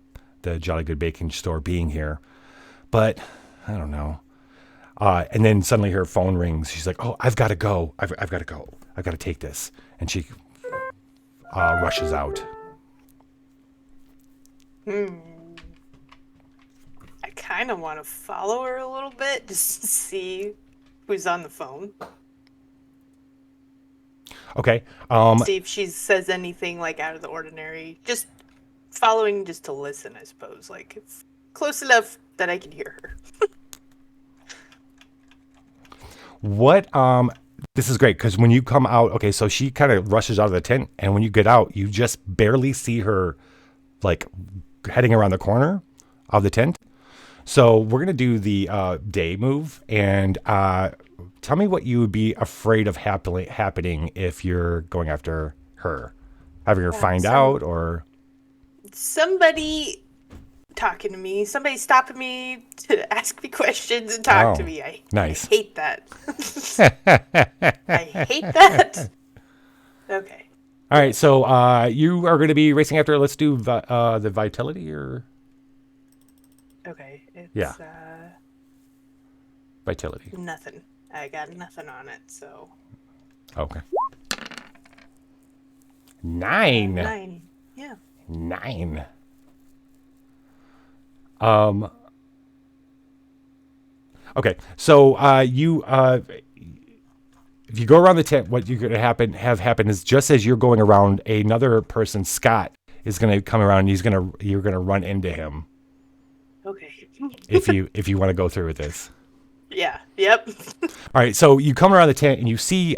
Jolly Good Baking Store being here. But I don't know. And then suddenly her phone rings. She's like, "Oh, I've got to go. I've got to go. I've got to take this." And she rushes out. I kind of want to follow her a little bit just to see who's on the phone. Okay. See if she says anything like out of the ordinary. Just following just to listen, I suppose. Like it's close enough that I can hear her. What? This is great because when you come out, okay, so she kind of rushes out of the tent, and when you get out, you just barely see her, like, heading around the corner of the tent. So we're gonna do the day move, and tell me what you would be afraid of happening if you're going after her, having her find out, or somebody talking to me, somebody stopping me to ask me questions and talk to me. Nice. I hate that. I hate that. Okay. All right, so you are going to be racing after. Let's do the vitality, or okay. It's, vitality. Nothing. I got nothing on it, so. Okay. 9. 9. Yeah. 9. Okay, so if you go around the tent, what you're gonna have happen is just as you're going around, another person, Scott, is gonna come around. And you're gonna run into him. Okay. if you want to go through with this. Yeah. Yep. All right, so you come around the tent and you see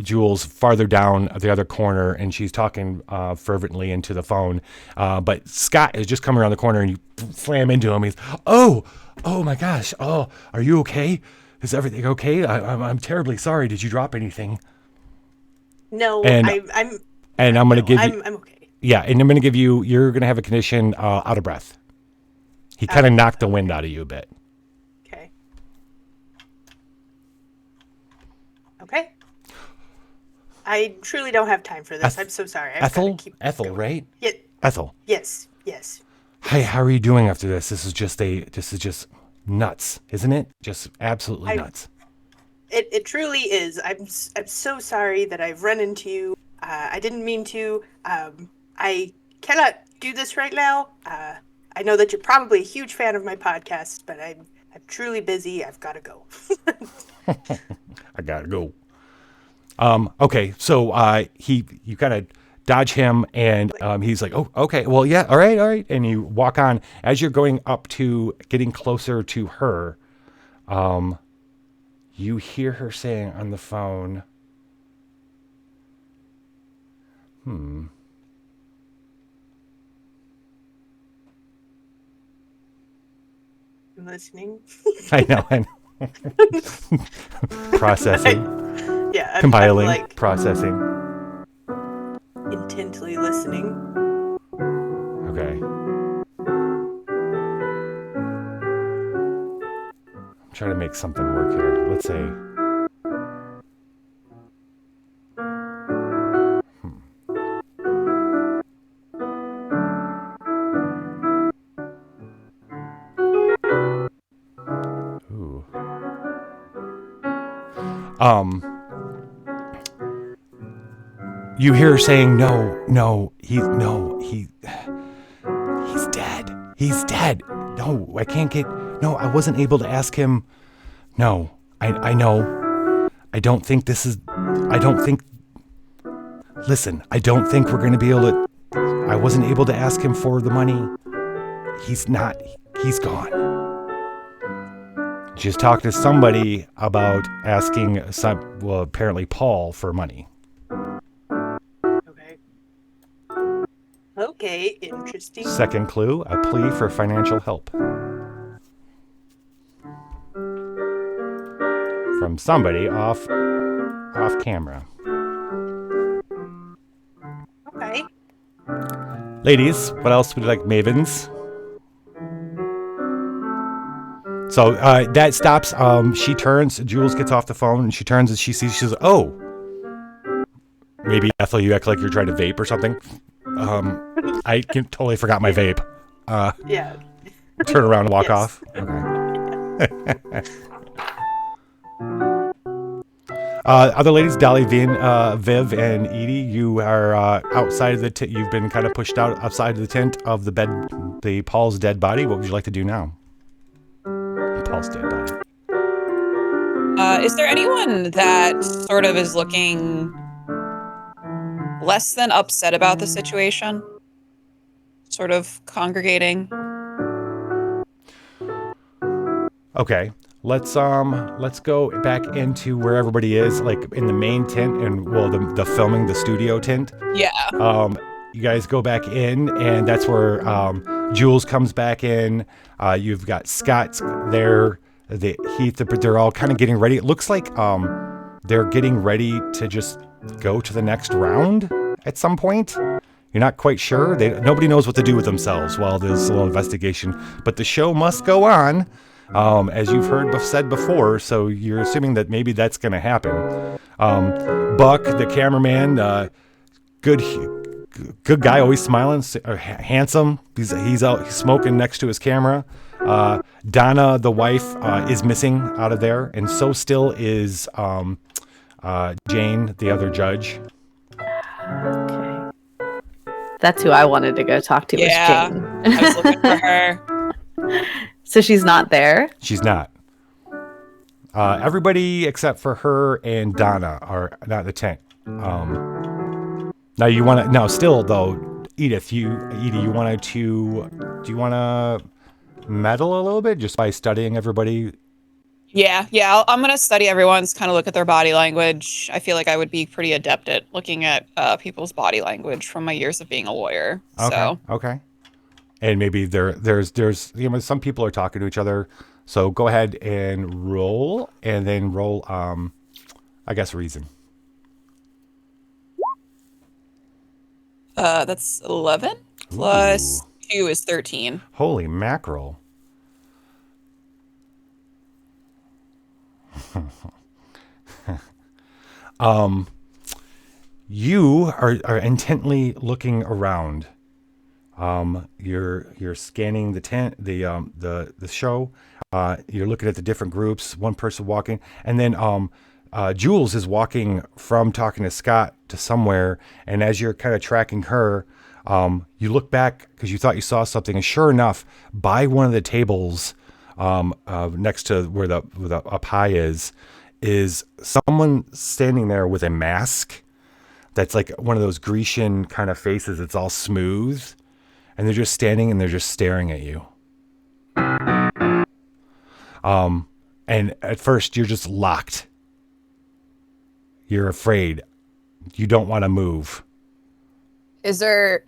Jules farther down the other corner, and she's talking fervently into the phone. But Scott is just coming around the corner, and you slam into him. He's, oh my gosh, oh, are you okay? Is everything okay? I'm terribly sorry. Did you drop anything? No, and I'm. And I'm gonna give you. I'm okay. Yeah, and I'm gonna give you. You're gonna have a condition out of breath. He kind of knocked the wind out of you a bit. Okay. I truly don't have time for this. I'm so sorry. Ethel, right? Yeah. Ethel. Yes. Hey, how are you doing after this? This is just nuts, isn't it? Just absolutely nuts. It truly is. I'm so sorry that I've run into you. I didn't mean to. I cannot do this right now. I know that you're probably a huge fan of my podcast, but I'm truly busy. I've got to go. I gotta go. Okay, so you kind of dodge him, and he's like, "Oh, okay, well, yeah, all right," and you walk on. As you're going up to getting closer to her, you hear her saying on the phone, I'm listening. I know. Processing. Yeah. Compiling. Processing. Intently listening. Okay. I'm trying to make something work here. Let's say. Ooh. You hear her saying, he's dead. He's dead. No, I can't get, no, I wasn't able to ask him. No, I know. I don't think listen, I don't think we're going to be able to, I wasn't able to ask him for the money. He's gone. Just talked to somebody about asking apparently Paul for money. Okay, interesting. Second clue, a plea for financial help. From somebody off camera. Okay. Ladies, what else would you like, mavens? So that stops. She turns. Jules gets off the phone and she turns and she sees. She says, "Oh, maybe Ethel, you act like you're trying to vape or something." I totally forgot my vape. Yeah. Turn around and walk Yes. off. Okay. Other ladies, Dolly, Viv, and Edie, you are outside of the tent. You've been kind of pushed outside of the tent of the bed, the Paul's dead body. What would you like to do now? Paul's dead body. Is there anyone that sort of is looking less than upset about the situation? Sort of congregating. Okay. Let's go back into where everybody is, like in the main tent and the filming, the studio tent. Yeah. You guys go back in, and that's where Jules comes back in. You've got Scott there, Heath, they're all kind of getting ready. It looks like they're getting ready to just go to the next round at some point. You're not quite sure. Nobody knows what to do with themselves while there's a little investigation, but the show must go on. As you've said before, so you're assuming that maybe that's going to happen. Buck, the cameraman, good guy, always smiling, handsome. He's out smoking next to his camera. Donna, the wife, is missing out of there, and so still is Jane, the other judge. Okay. That's who I wanted to go talk to. Yeah. Was Jane. I was looking for her. So she's not there? She's not. Everybody except for her and Donna are not in the tent. Now you want to. No, still though, Edie, you wanted to. Do you want to meddle a little bit just by studying everybody? Yeah. I'm gonna study everyone's, kind of look at their body language. I feel like I would be pretty adept at looking at people's body language from my years of being a lawyer. Okay. So. Okay. And maybe there's some people are talking to each other. So go ahead and roll, and then roll I guess reason. That's 11 plus 2 is 13. Holy mackerel. You are intently looking around. You're scanning the tent, the show. You're looking at the different groups. One person walking, and then Jules is walking from talking to Scott to somewhere. And as you're kind of tracking her, you look back because you thought you saw something, and sure enough, by one of the tables next to where the pie is someone standing there with a mask that's like one of those Grecian kind of faces. It's all smooth. And they're just standing and they're just staring at you. And at first you're just locked. You're afraid. You don't want to move. Is there,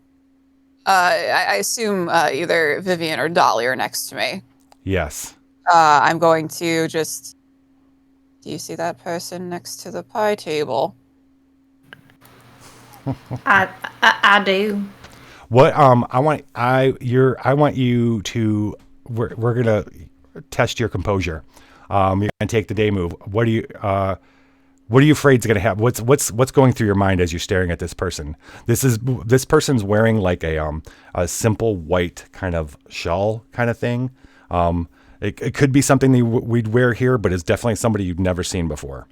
I assume either Vivienne or Dolly are next to me. Yes. I'm going to just, do you see that person next to the pie table? I do. What I want you to we're gonna test your composure. You're gonna take the day move. What are you afraid is gonna happen? What's going through your mind as you're staring at this person? This person's wearing like a simple white kind of shawl kind of thing. It could be something that we'd wear here, but it's definitely somebody you've never seen before.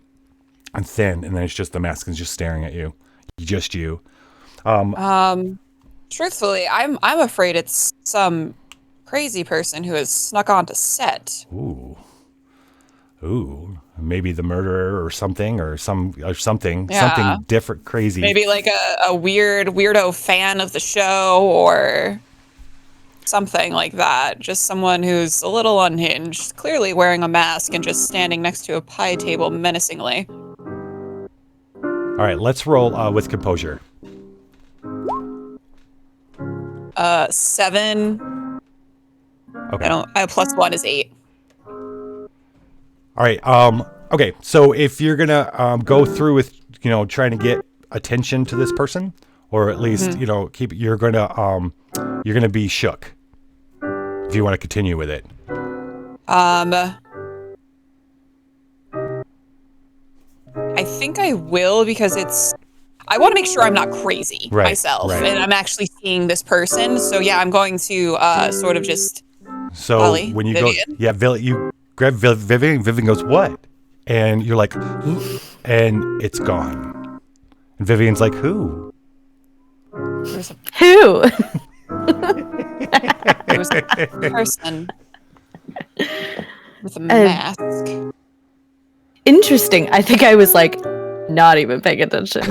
and thin, and then it's just the mask is just staring at you. Just you. Truthfully, I'm afraid it's some crazy person who has snuck onto set. Ooh, maybe the murderer or something, something different, crazy. Maybe like a weirdo fan of the show or something like that. Just someone who's a little unhinged, clearly wearing a mask and just standing next to a pie table menacingly. All right, let's roll with composure. 7. Okay. +1 is 8. All right. Okay. So if you're gonna go through with trying to get attention to this person, or at least you're gonna be shook if you want to continue with it. I think I will because I want to make sure I'm not crazy myself and I'm actually seeing this person. So yeah, I'm going to sort of just. So Dolly, when you Vivienne? go, you grab Vivienne. Vivienne goes, "What?" And you're like, and it's gone. And Vivienne's like, "Who?" Who? There was a person with a mask. Interesting. I think I was like not even paying attention.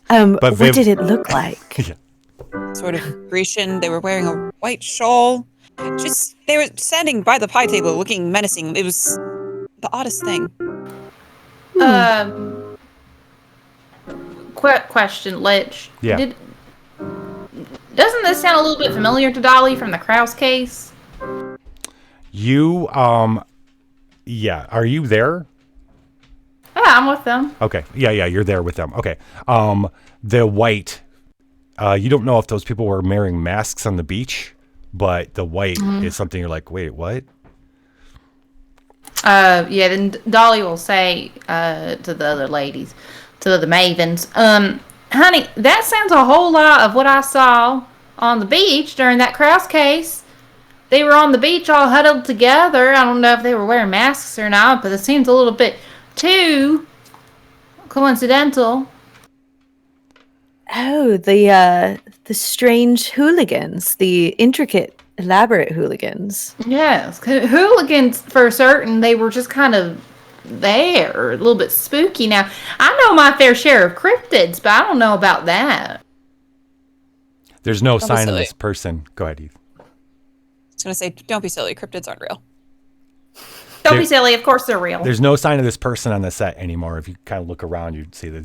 What did it look like? Yeah. Sort of Grecian. They were wearing a white shawl. They were standing by the pie table looking menacing. It was the oddest thing. Quick question, Lich. Yeah. Doesn't this sound a little bit familiar to Dolly from the Krause case? You, yeah. Are you there? Yeah, I'm with them. Okay. Yeah, you're there with them. Okay. The white, you don't know if those people were wearing masks on the beach, but the white is something you're like, wait, what? Yeah, then Dolly will say to the other ladies, to the Mavens, honey, that sounds a whole lot of what I saw on the beach during that Krause case. They were on the beach all huddled together. I don't know if they were wearing masks or not, but it seems a little bit too coincidental. Oh, the strange hooligans, the intricate, elaborate hooligans. Yes, hooligans for certain. They were just kind of there, a little bit spooky. Now, I know my fair share of cryptids, but I don't know about that. There's no sign of this person. Go ahead, Eve. I was going to say, don't be silly. Cryptids aren't real. Don't be silly. Of course they're real. There's no sign of this person on the set anymore. If you kind of look around, you'd see that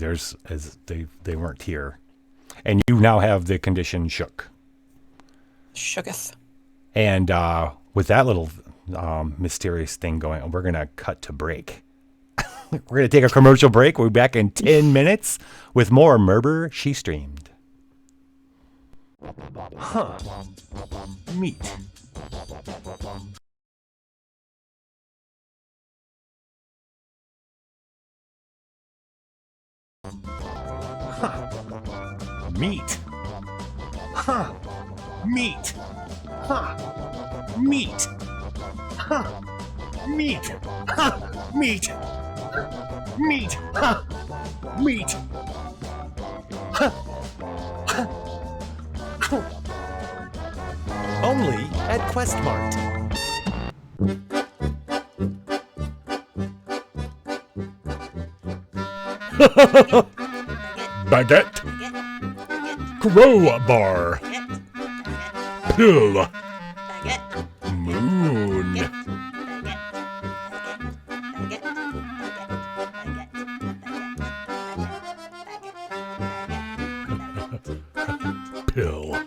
they weren't here. And you now have the condition shook. Shooketh. And with that little mysterious thing going on, we're going to cut to break. We're going to take a commercial break. We'll be back in 10 minutes with more Murber She Streamed. Huh. Meat. Huh. Meat. Huh. Meat. Huh. Meat. Huh. Meat. Huh. Meat. Meat. Huh. Meat. Huh. Only at Questmart. Baguette. Crowbar. Pill. Moon. Pill.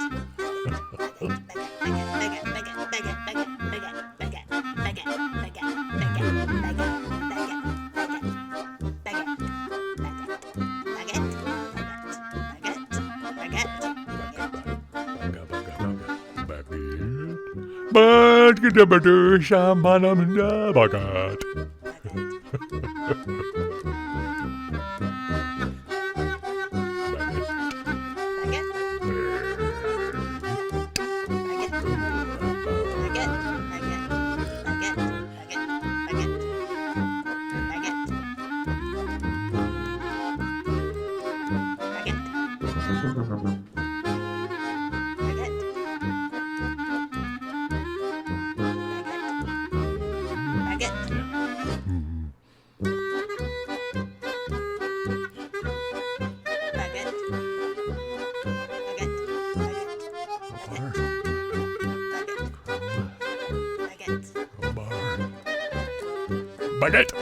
Baguette.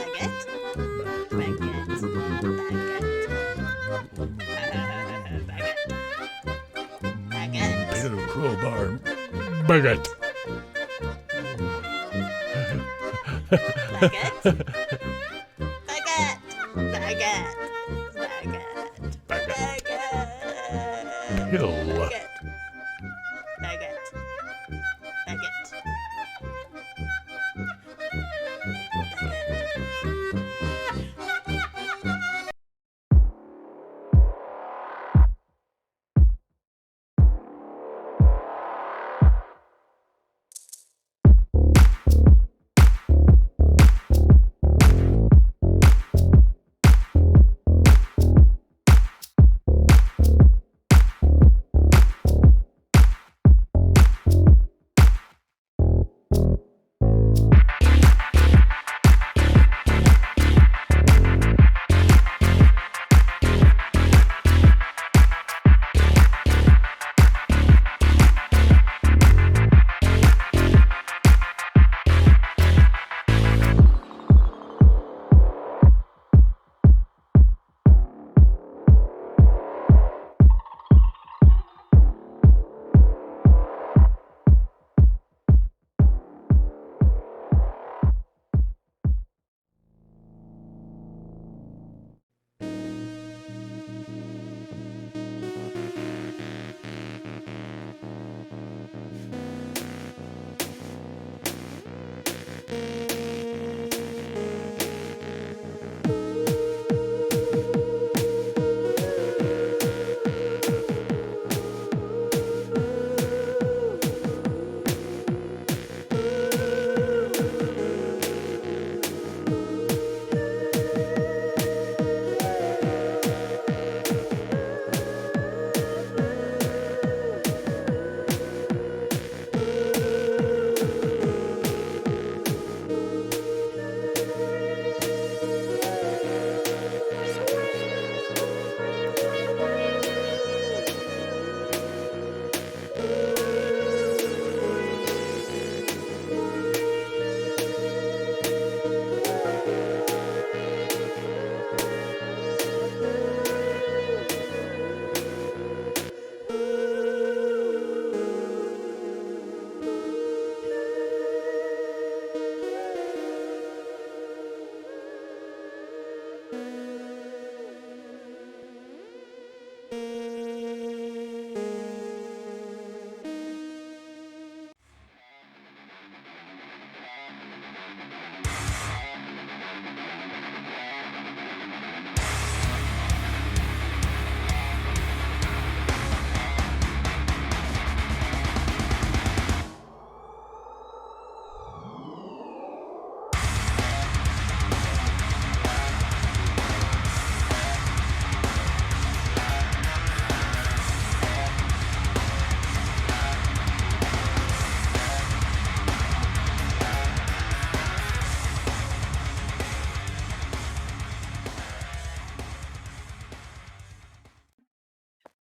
Little crowbar. Baguette. Pill.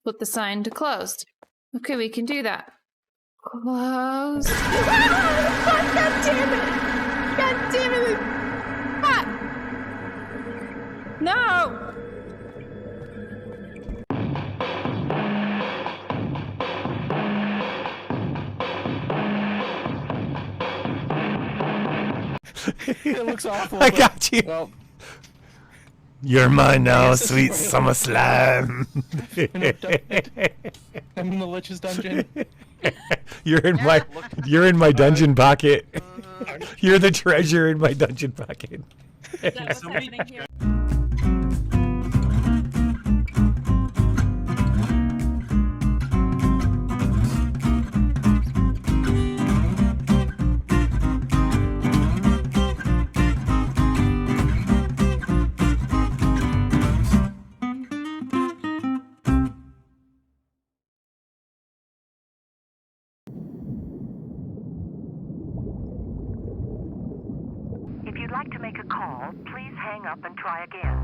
Put the sign to closed. Okay, we can do that. Closed. God damn it! God damn it! Ah! No! It looks awful. I got you. Well, You're mine now, sweet summer slime. I'm in the Lich's dungeon. You're in my dungeon pocket. You're the treasure in my dungeon pocket. Is that what's happening here? If you'd like to make a call, please hang up and try again.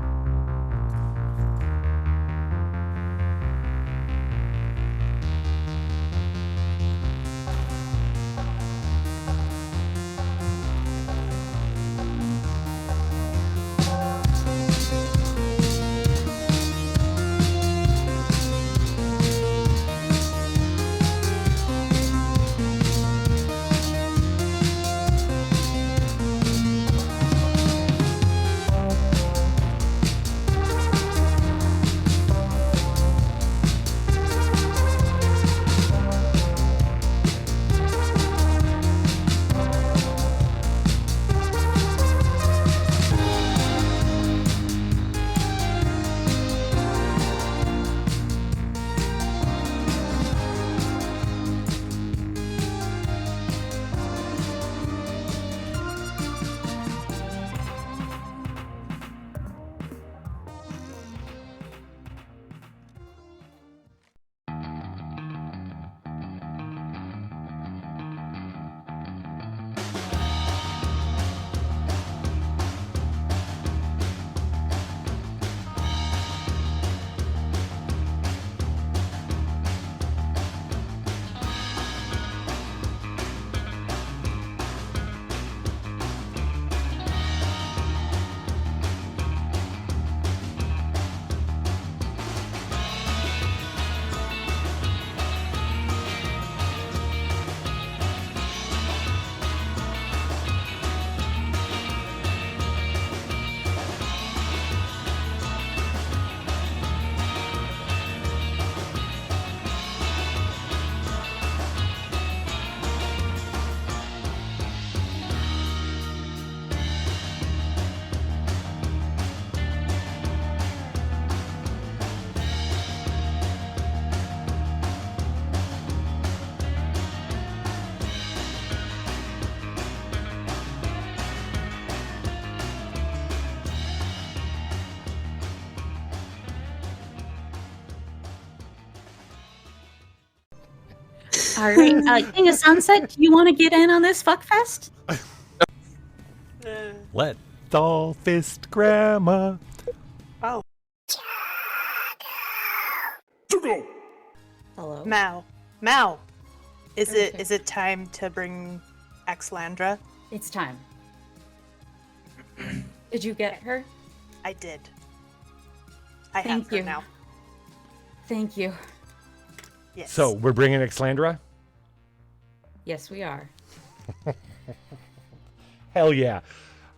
All right, King of Sunset, do you want to get in on this fuck fest? Let doll fist grandma. Oh, Hello. Mal, is it time to bring Axlandra? It's time. Did you get her? I did. I Thank have her you. now. Thank you. Yes. So we're bringing Xlandra? Yes, we are. Hell yeah.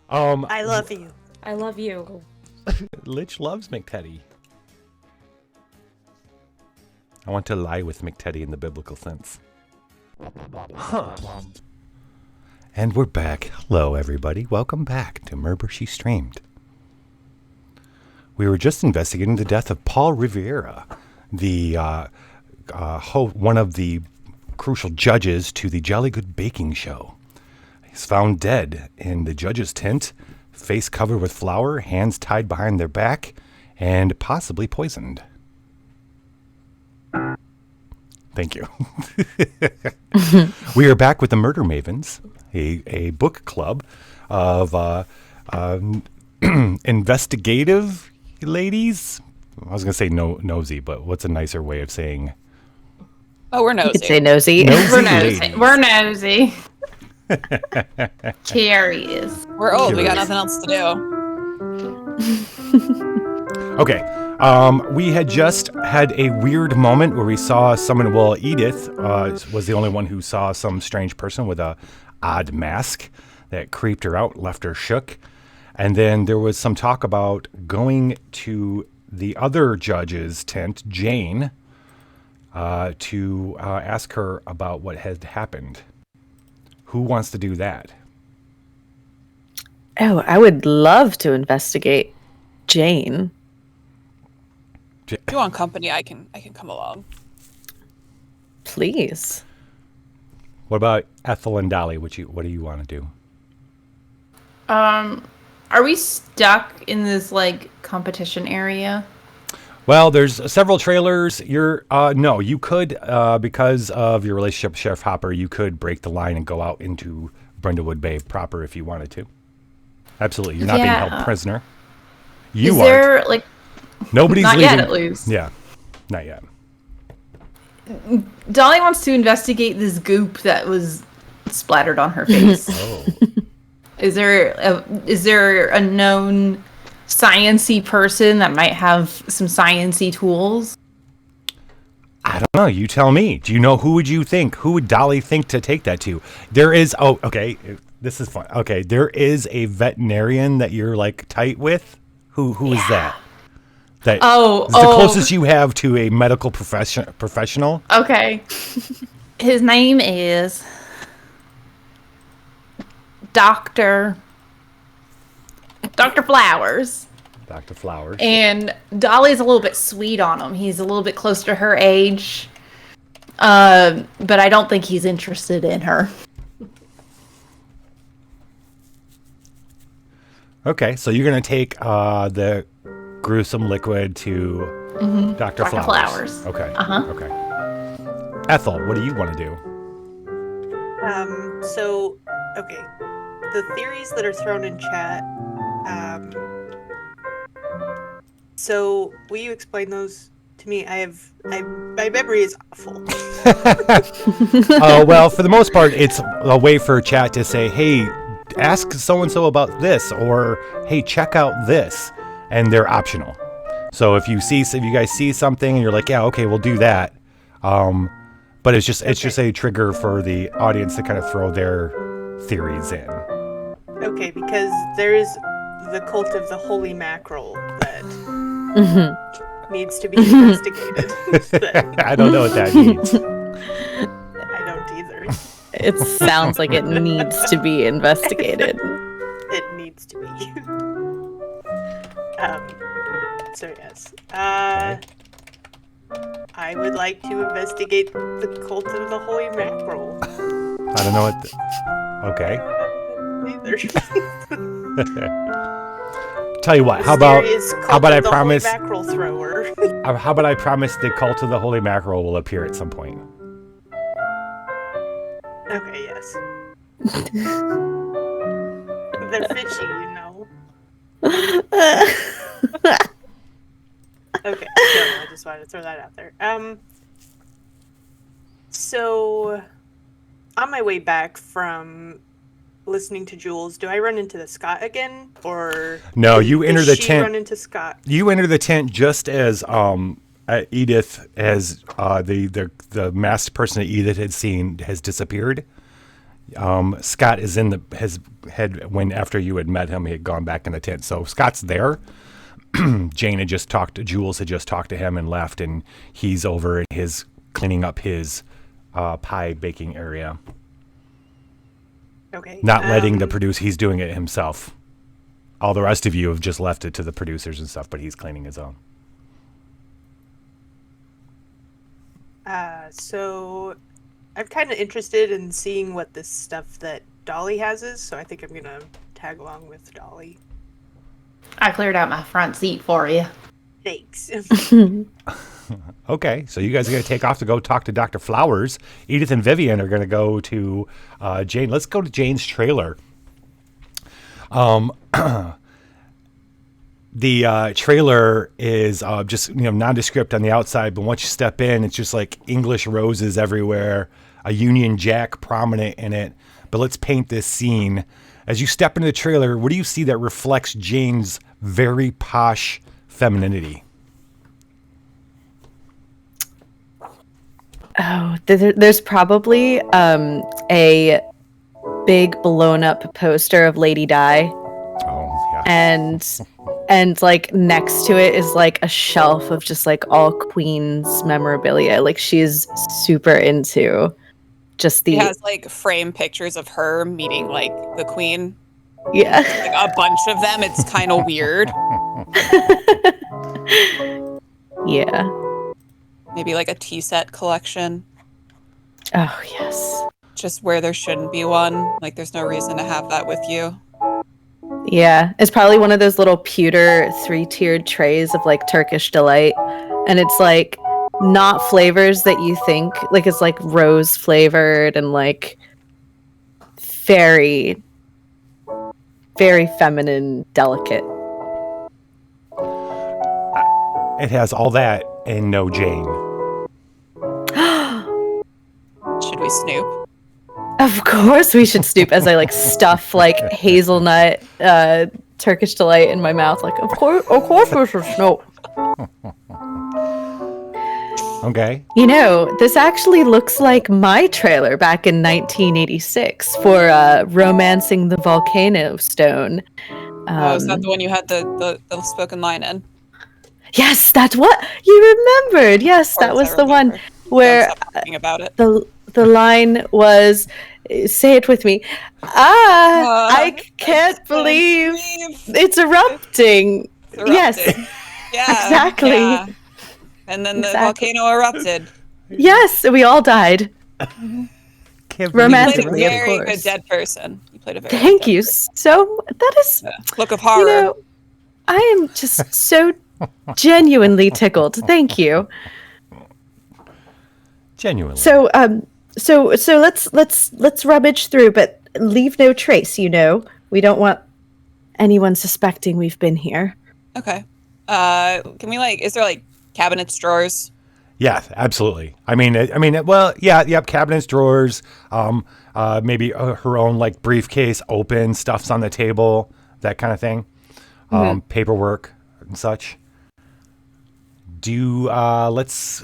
I love you. I love you. Lich loves McTeddy. I want to lie with McTeddy in the biblical sense. Huh. And we're back. Hello, everybody. Welcome back to Murber She Streamed. We were just investigating the death of Paul Riviera, the one of the crucial judges to the Jolly Good Baking Show. He's found dead in the judge's tent, face covered with flour, hands tied behind their back, and possibly poisoned. Thank you. We are back with the Murder Mavens, a book club of investigative ladies. I was going to say nosy, but what's a nicer way of saying? Oh, we're You nosy. could say nosy. We're nosy. ladies. We're nosy. Carrie is. We're old. We got Curious. nothing else to do. Okay. We had just had a weird moment where we saw someone. Well, Edith was the only one who saw some strange person with a odd mask that creeped her out, left her shook. And then there was some talk about going to the other judge's tent, Jane, to ask her about what had happened. Who wants to do that? Oh, I would love to investigate Jane. If you want company, I can come along. Please. What about Ethel and Dolly? What do you want to do? Are we stuck in this like competition area? Well, there's several trailers. No, you could, because of your relationship with Sheriff Hopper, you could break the line and go out into Brindlewood Bay proper if you wanted to. Absolutely. You're not being Yeah. held prisoner. Is You there aren't. like Nobody's not leaving. yet at least? Yeah, not yet. Dolly wants to investigate this goop that was splattered on her face. Oh. Is there a known science-y person that might have some science-y tools? I don't know. You tell me. Do you know who would you think? Who would Dolly think to take that to? There is. Oh, okay. This is fun. Okay, there is a veterinarian that you're like tight with. Who is that? That is the closest you have to a medical professional. Okay. His name is Dr. Flowers. Dr. Flowers. And Dolly's a little bit sweet on him. He's a little bit close to her age. But I don't think he's interested in her. Okay, so you're going to take the gruesome liquid to Dr. Dr. Flowers. Okay. Uh-huh. Okay. Ethel, what do you want to do? So, okay. The theories that are thrown in chat, so will you explain those to me? My memory is awful. Well, for the most part, it's a way for chat to say, hey, ask so-and-so about this, or hey, check out this, and they're optional. So if you guys see something and you're like, yeah, okay, we'll do that. But it's just a trigger for the audience to kind of throw their theories in. Okay, because there is the cult of the holy mackerel that needs to be investigated. I don't know what that means. I don't either. It sounds like it needs to be investigated. It needs to be. So yes. I would like to investigate the cult of the holy mackerel. I don't know what. Okay. Neither. Tell you what. How about I promise? Mackerel thrower. How about I promise the cult of the holy mackerel will appear at some point? Okay, yes. They're fishy, you know. Okay, so I just wanted to throw that out there. So on my way back from listening to Jules, do I run into the Scott again, or No, you enter the she tent. run into Scott? You enter the tent just as Edith, as the masked person that Edith had seen, has disappeared. Scott is when after you had met him, he had gone back in the tent. So Scott's there. Jules had just talked to him and left, and he's over at his cleaning up his pie baking area. Okay. Not letting the produce, he's doing it himself. All the rest of you have just left it to the producers and stuff, but he's cleaning his own. So I'm kind of interested in seeing what this stuff that Dolly has is, so I think I'm gonna tag along with Dolly. I cleared out my front seat for you. Thanks. Okay, so you guys are going to take off to go talk to Dr. Flowers. Edith and Vivienne are going to go to Jane. Let's go to Jane's trailer. The trailer is just nondescript on the outside, but once you step in, it's just like English roses everywhere, a Union Jack prominent in it. But let's paint this scene. As you step into the trailer, what do you see that reflects Jane's very posh femininity? Oh, there's probably a big blown up poster of Lady Di. Oh, yeah. And like next to it is like a shelf of just like all Queen's memorabilia. Like she's super into just the. He has like frame pictures of her meeting like the Queen. Yeah. Like a bunch of them. It's kind of weird. Yeah. Maybe like a tea set collection. Oh, yes. Just where there shouldn't be one. Like there's no reason to have that with you. Yeah. It's probably one of those little pewter 3-tiered trays of like Turkish delight. And it's like not flavors that you think. Like it's like rose flavored and like very, very feminine, delicate. It has all that and no Jane. Should we snoop? Of course we should snoop as I like stuff like hazelnut Turkish delight in my mouth. Like of course we should snoop. Okay. You know, this actually looks like my trailer back in 1986 for Romancing the Volcano Stone. Is that the one you had the spoken line in? Yes, that's what you remembered. Yes, that was the one where Don't stop thinking about it. the line was, say it with me. I can't believe it's erupting. Yes, Yeah, exactly. yeah. And then the volcano erupted. Yes, we all died. You Romantically, played a very of course. good dead person. You played a very Thank good you dead person. so. That is, Look of horror. you know, I am just so genuinely tickled. Thank you. Genuinely. So let's rummage through, but leave no trace. You know, we don't want anyone suspecting we've been here. Okay. Can we is there like cabinets, drawers? Yeah, absolutely. Well, yeah, yep. Cabinets, drawers, maybe her own like briefcase, open, stuff's on the table, that kind of thing. Paperwork and such. Let's.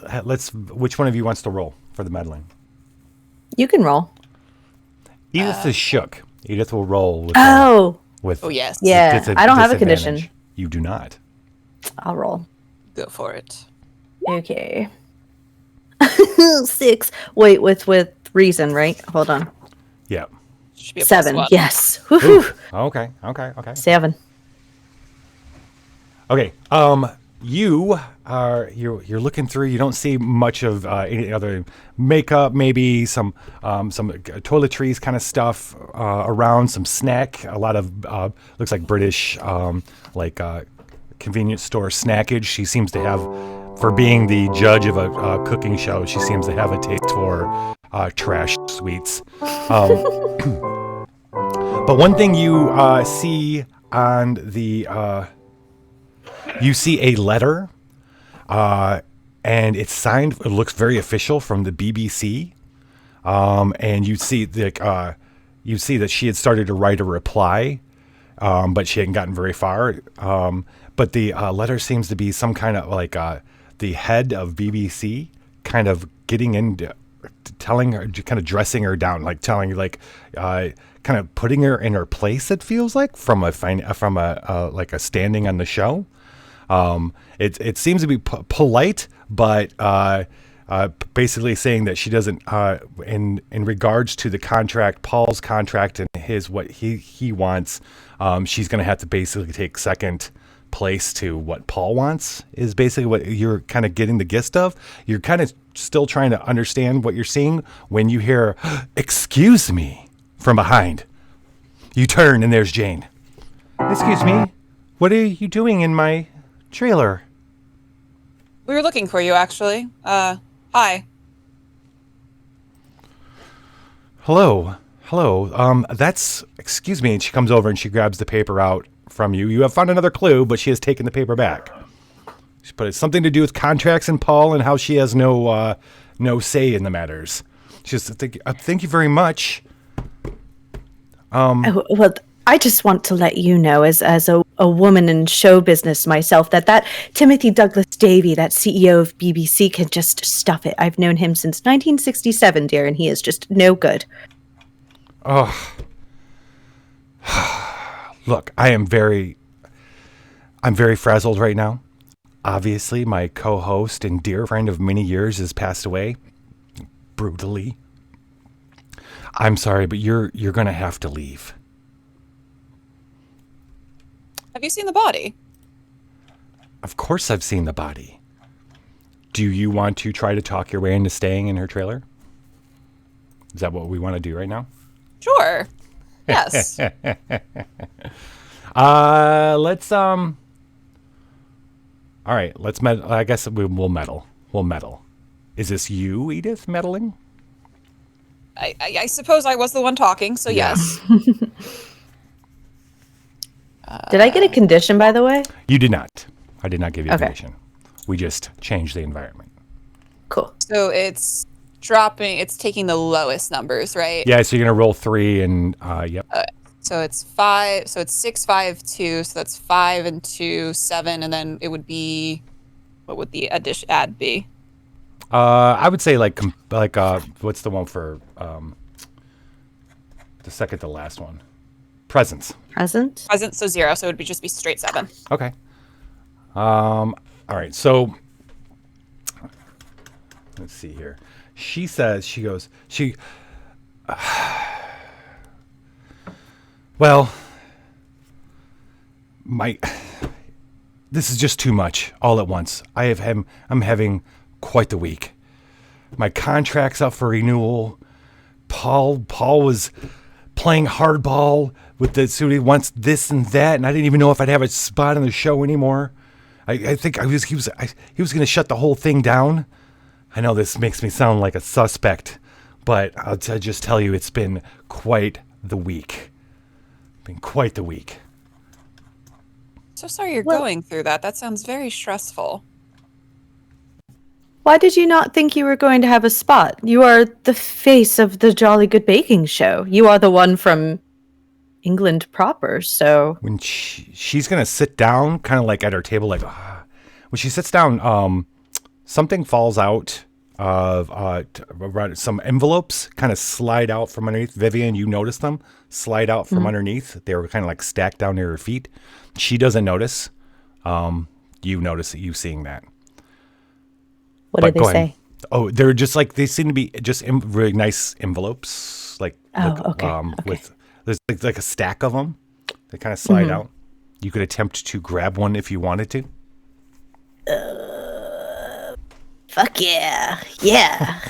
Which one of you wants to roll for the meddling? You can roll. Edith is shook. Edith will roll with. With Oh yes. Yeah, I don't have a condition. disadvantage. You do not. I'll roll. Go for it. Okay. 6. Wait, with reason, right? Hold on. Yeah. Should be a 7. +1. Yes. Woohoo. Okay. 7. Okay. You're looking through. You don't see much of any other makeup. Maybe some toiletries kind of stuff around. Some snack. A lot of looks like British convenience store snackage. She seems to have, for being the judge of a cooking show, she seems to have a taste for trash sweets. But one thing you see on the you see a letter, and it's signed. It looks very official from the BBC, and you see that she had started to write a reply, but she hadn't gotten very far. But the letter seems to be some kind of like the head of BBC kind of getting into telling her, kind of dressing her down, like telling like kind of putting her in her place. It feels like from a like a standing on the show. It seems to be polite, but basically saying that she doesn't in regards to the contract, Paul's contract and what he wants. She's going to have to basically take second place to what Paul wants, is basically what you're kind of getting the gist of. You're kind of still trying to understand what you're seeing when you hear, "Excuse me," from behind. You turn and there's Jane. "Excuse me, what are you doing in my trailer?" We were looking for you, actually. Hi. Hello. Excuse me. And she comes over and she grabs the paper out from you. You have found another clue, but she has taken the paper back. But it's something to do with contracts and Paul and how she has no say in the matters. She says, thank you very much. Well, I just want to let you know, as a woman in show business myself, that Timothy Douglas Davey, that CEO of BBC, can just stuff it. I've known him since 1967, dear, and he is just no good. Oh. Look, I'm very frazzled right now. Obviously, my co-host and dear friend of many years has passed away brutally. I'm sorry, but you're going to have to leave. Have you seen the body? Of course I've seen the body. Do you want to try to talk your way into staying in her trailer? Is that what we want to do right now? Sure. Yes. Let's all right, let's I guess we'll meddle. We'll meddle. Is this you, Edith, meddling? I suppose I was the one talking, so yes. Did I get a condition, by the way? You did not. I did not give you a Okay. condition. We just changed the environment. Cool. So it's taking the lowest numbers, right? Yeah, so you're gonna roll 3 and yep. So it's 5. So it's 6, 5, 2. So that's 5 and 2, 7, and then it would be, what would the add be? I would say like what's the one for the second to last one? Presence. Present? Present, so 0. So it would just be straight 7. Okay. All right. So let's see here. She goes, well, this is just too much all at once. I'm having quite the week. My contract's up for renewal. Paul was playing hardball with the suit. He wants this and that, and I didn't even know if I'd have a spot on the show anymore. I think he was going to shut the whole thing down. I know this makes me sound like a suspect, but I'll just tell you, it's been quite the week. So sorry you're going through that. That sounds very stressful. Why did you not think you were going to have a spot? You are the face of the Jolly Good Baking Show. You are the one from England proper, so... When she's going to sit down, kind of like at her table, like... when she sits down, something falls out of some envelopes, kind of slide out from underneath. Vivienne, you notice them slide out from underneath. They were kind of like stacked down near her feet. She doesn't notice. You notice you seeing that. What did they say? Oh, they're just like, they seem to be just really nice envelopes. Like, okay. With there's like a stack of them. They kind of slide out. You could attempt to grab one if you wanted to. Fuck yeah. Yeah.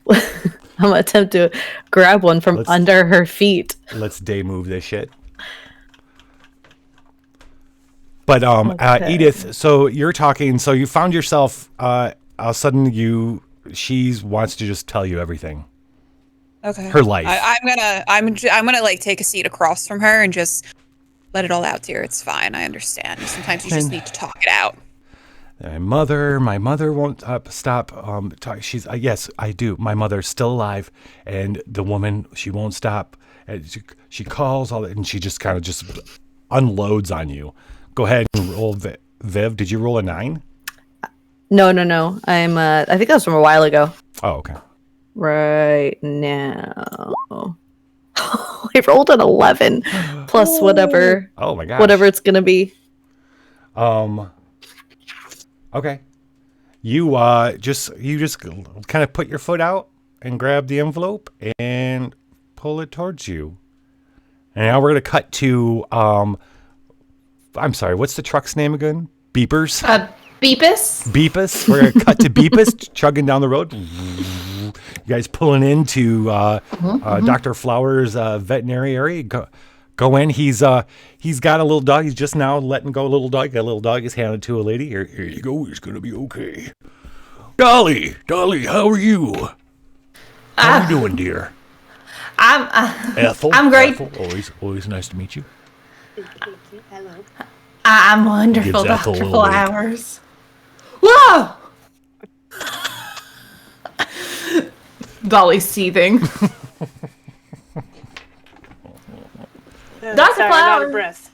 I'm going to attempt to grab one from under her feet. Let's day move this shit. But Okay. Edith, so you're talking. So you found yourself. All of a sudden, you she wants to just tell you everything. Okay. Her life. I'm gonna like take a seat across from her and just let it all out, dear. It's fine. I understand. Sometimes you just need to talk it out. My mother won't stop. She's yes, I do. My mother's still alive, and the woman, she won't stop. And she calls all that, and she just kind of just unloads on you. Go ahead and roll, Viv. Did you roll a 9? No. I'm. I think that was from a while ago. Oh, okay. Right now, I rolled an 11 plus whatever. Oh my gosh. Whatever it's gonna be. Okay. You just kind of put your foot out and grab the envelope and pull it towards you. And now we're gonna cut to I'm sorry, what's the truck's name again? Beepers? Beepus? Beepus. We're gonna cut to Beepus chugging down the road. You guys pulling into Dr. Flowers' veterinary area. Go in. He's got a little dog. He's just now letting go a little dog. That little dog is handed to a lady. Here you go. It's gonna be okay. Dolly, how are you? How are you doing, dear? Ethel. I'm great. Ethel, always nice to meet you. Hello. I'm wonderful, Gives Ethel Dr. a little wink. Flowers. Whoa! Dolly's seething. Dr. Dr. Sorry, I'm out Flowers. of breath.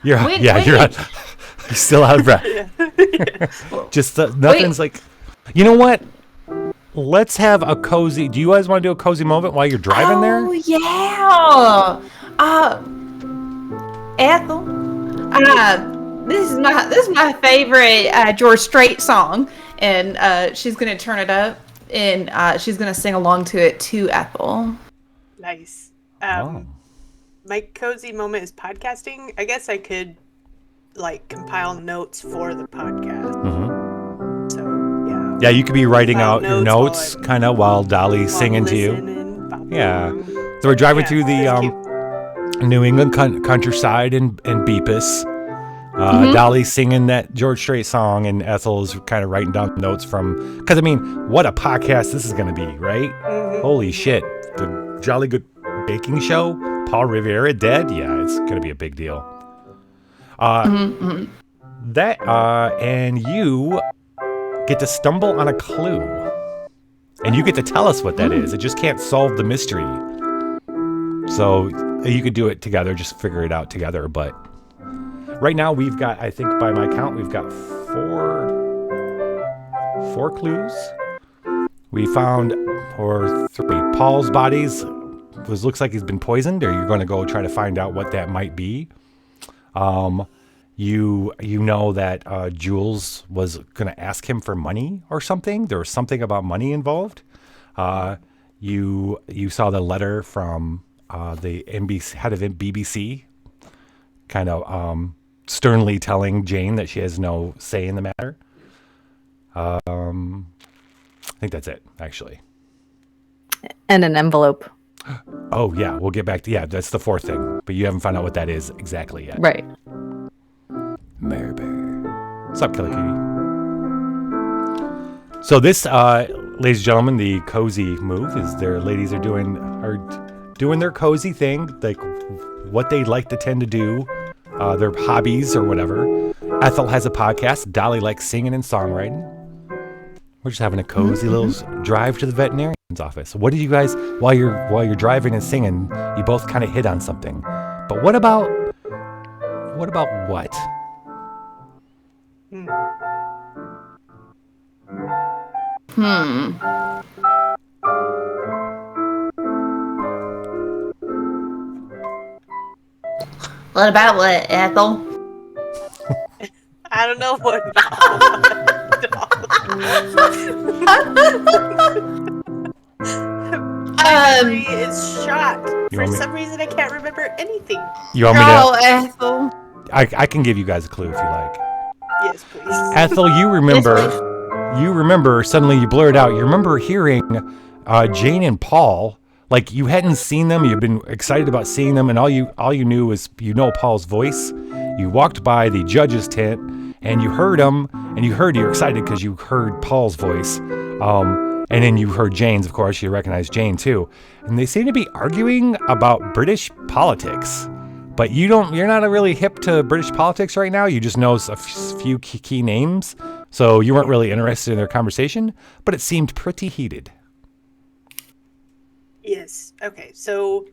You're Wait. you're still out of breath. Just nothing's like. You know what? Let's have a cozy. Do you guys want to do a cozy moment while you're driving there? Oh yeah. Ethel. This is my favorite George Strait song, and she's gonna turn it up, and she's gonna sing along to it to Ethel. Nice. Oh. My cozy moment is podcasting. I guess I could like compile notes for the podcast. Mm-hmm. So yeah. Yeah, you could be writing Compile out your notes notes while kind of while Dolly's while singing to you. listening. Yeah. So we're driving Yeah, through the that's cute. New England countryside in Beepus. Dolly's singing that George Strait song, and Ethel's kind of writing down notes from. Because I mean, what a podcast this is going to be, right? Mhm. Holy shit! The Jolly Good Baking Show, Paul Revere dead. Yeah, it's going to be a big deal. That and you get to stumble on a clue, and you get to tell us what that is. It just can't solve the mystery. So you could do it together, just figure it out together. But right now we've got, I think by my count, we've got four clues. We found, or 3. Paul's body's looks like he's been poisoned, or you're going to go try to find out what that might be. You know that Jules was going to ask him for money or something. There was something about money involved. You saw the letter from the NBC, head of BBC, kind of sternly telling Jane that she has no say in the matter. I think that's it, actually. And an envelope. Oh, yeah, we'll get back to, that's the 4th thing. But you haven't found out what that is exactly yet. Right. Murber. What's up, Killer Cutie? So this, ladies and gentlemen, the cozy move is their ladies are doing their cozy thing, like what they like to tend to do, their hobbies or whatever. Ethel has a podcast. Dolly likes singing and songwriting. We're just having a cozy little drive to the veterinarian's office. What do you guys, while you're driving and singing, you both kind of hit on something. But what about what? What about what, Ethel? I don't know what. My memory is shot. You For want me- some reason, I can't remember anything. You want me Oh, to? Ethel. I can give you guys a clue if you like. Yes, please. Ethel, you remember suddenly you blurred out. You remember hearing Jane and Paul, like you hadn't seen them. You've been excited about seeing them, and all you knew was Paul's voice. You walked by the judge's tent, and you heard him, and you're excited because you heard Paul's voice. And then you heard Jane's, of course. You recognized Jane too. And they seem to be arguing about British politics. But you're not really hip to British politics right now. You just know a few key names. So you weren't really interested in their conversation, but it seemed pretty heated. Yes. Okay. So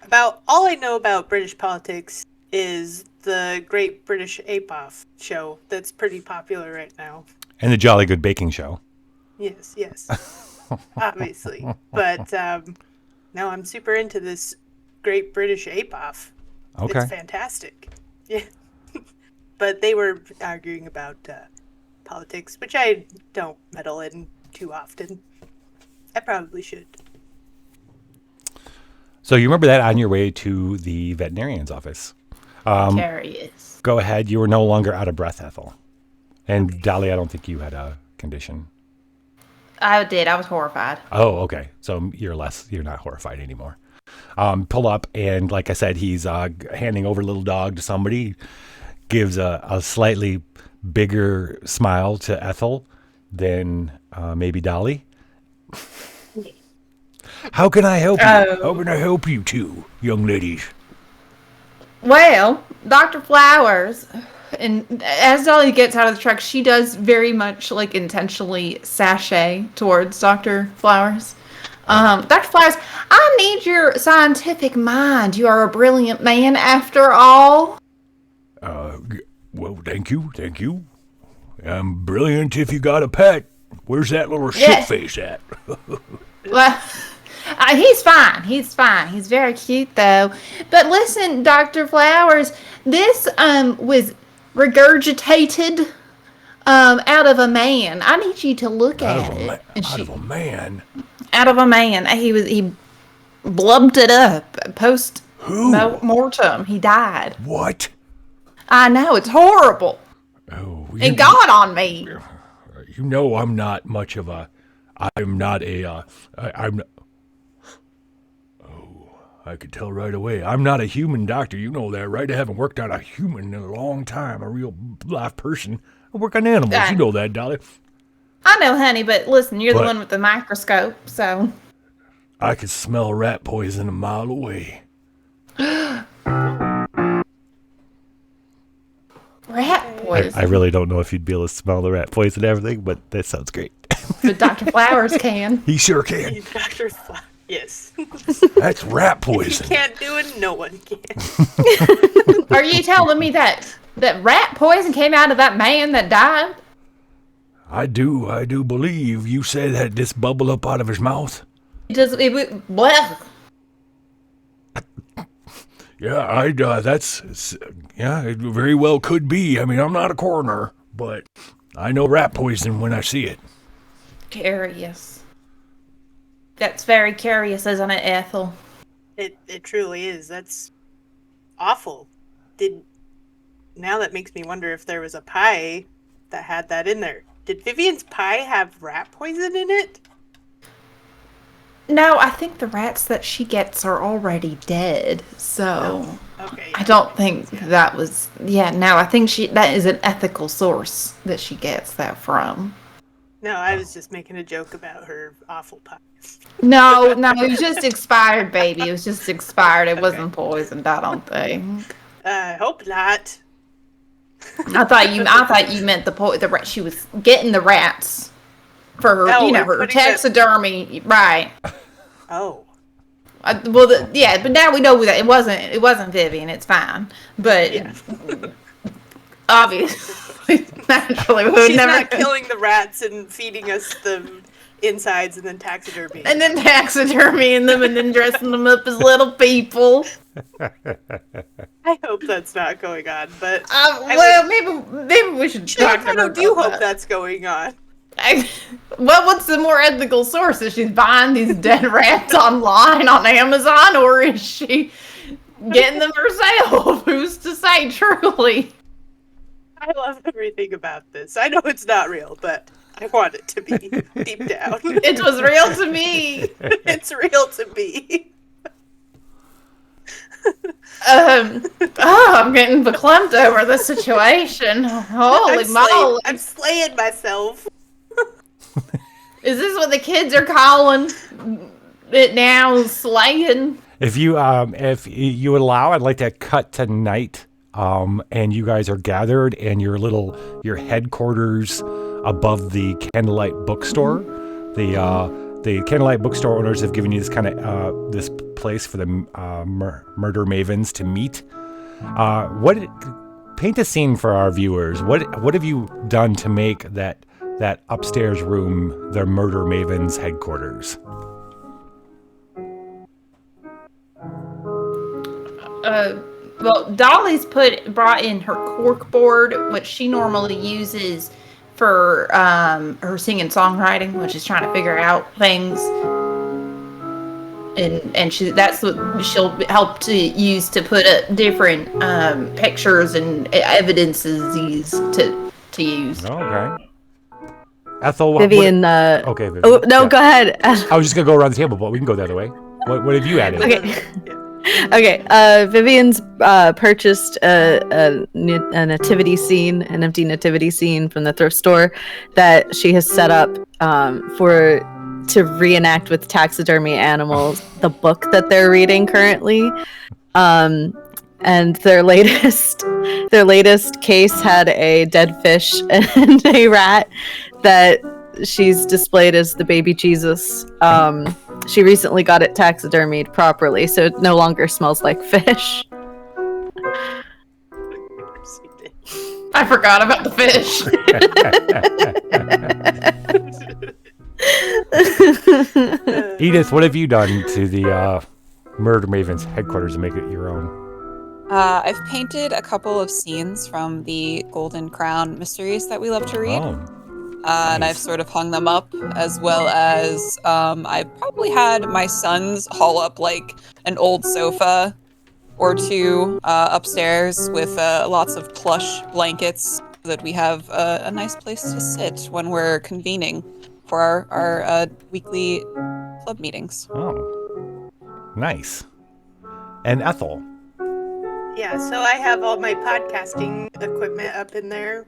about all I know about British politics is the Great British Ape Off show that's pretty popular right now. And the Jolly Good Baking Show. Yes. Obviously. But no, I'm super into this Great British Ape Off. Okay. It's fantastic. Yeah. But they were arguing about politics, which I don't meddle in too often. I probably should. So you remember that on your way to the veterinarian's office. Curious. Go ahead. You were no longer out of breath, Ethel. And Dolly, I don't think you had a condition. I did. I was horrified. Oh, okay. So you're not horrified anymore. Pull up, and like I said, he's handing over little dog to somebody. Gives a slightly bigger smile to Ethel than maybe Dolly. How can I help you? How can I help you two, young ladies? Well, Dr. Flowers, and as Dolly gets out of the truck, she does very much like intentionally sashay towards Dr. Flowers. Dr. Flowers, I need your scientific mind. You are a brilliant man after all. Well, thank you. I'm brilliant if you got a pet. Where's that little shitface at? Well, he's fine. He's very cute, though. But listen, Dr. Flowers, this was regurgitated out of a man. I need you to look at it. Out of a man? Out of a man. He blubbed it up post mortem. He died. What? I know, it's horrible. Oh, It got on me. You know I'm not much of a... I'm not... Oh, I could tell right away. I'm not a human doctor. You know that, right? I haven't worked on a human in a long time. A real live person. I work on animals. You know that, Dolly. I know, honey, but listen, you're the one with the microscope, so... I could smell rat poison a mile away. Rat poison? I really don't know if you'd be able to smell the rat poison and everything, but that sounds great. But Dr. Flowers can. He sure can. Dr. Flowers, yes. That's rat poison. If you can't do it, no one can. Are you telling me that rat poison came out of that man that died? I do believe you said that this bubble up out of his mouth. Well, Yeah, it very well could be. I mean, I'm not a coroner, but I know rat poison when I see it. curious. That's very curious, isn't it, Ethel? It truly is. That's awful. Now that makes me wonder if there was a pie that had that in there. Did Vivienne's pie have rat poison in it? No, I think the rats that she gets are already dead, so Okay. I don't think that was... Yeah, no, I think that is an ethical source that she gets that from. No, I was just making a joke about her awful pie. No, it was just expired, baby. It was just expired. It wasn't poisoned, I don't think. I hope not. I thought you meant the rat. She was getting the rats for her, her taxidermy, right? Oh. But now we know that it wasn't Vivienne. It's fine, but obviously, naturally, we would She's never not killing the rats and feeding us the insides and then taxidermy. and then taxidermying them and then dressing them up as little people. I hope that's not going on, but maybe we should talk to her. I do hope that's going on. What's the more ethical source? Is she buying these dead rats online on Amazon, or is she getting them herself? Who's to say, truly? I love everything about this. I know it's not real, but I want it to be deep down. It was real to me. It's real to me. I'm getting verklempt over the situation. Holy moly. I'm slaying myself. Is this what the kids are calling it now, slaying? If you would allow, I'd like to cut to night, and you guys are gathered in your headquarters above the Candlelight Bookstore. The Candlelight Bookstore owners have given you this kind of this place for the Murder Mavens to meet. Paint a scene for our viewers. What have you done to make that upstairs room the Murder Mavens headquarters? Well, Dolly's brought in her cork board, which she normally uses for her singing songwriting, which is trying to figure out things, and that's what she'll help to use to put up different pictures and evidences to use. Okay. Ethel, Vivienne. okay. Vivienne. Oh no, Yeah. go ahead. I was just gonna go around the table, but we can go the other way. What have you added? Okay. Okay. Vivienne's purchased a nativity scene, an empty nativity scene from the thrift store that she has set up to reenact with taxidermy animals the book that they're reading currently. And their latest case had a dead fish and a rat that she's displayed as the baby Jesus. She recently got it taxidermied properly, so it no longer smells like fish. I forgot about the fish. Edith, what have you done to the Murder Maven's headquarters to make it your own? I've painted a couple of scenes from the Golden Crown mysteries that we love to read. Oh. And I've sort of hung them up, as well as I've probably had my sons haul up like an old sofa or two upstairs with lots of plush blankets so that we have a nice place to sit when we're convening for our weekly club meetings. Oh, nice. And Ethel? Yeah, so I have all my podcasting equipment up in there.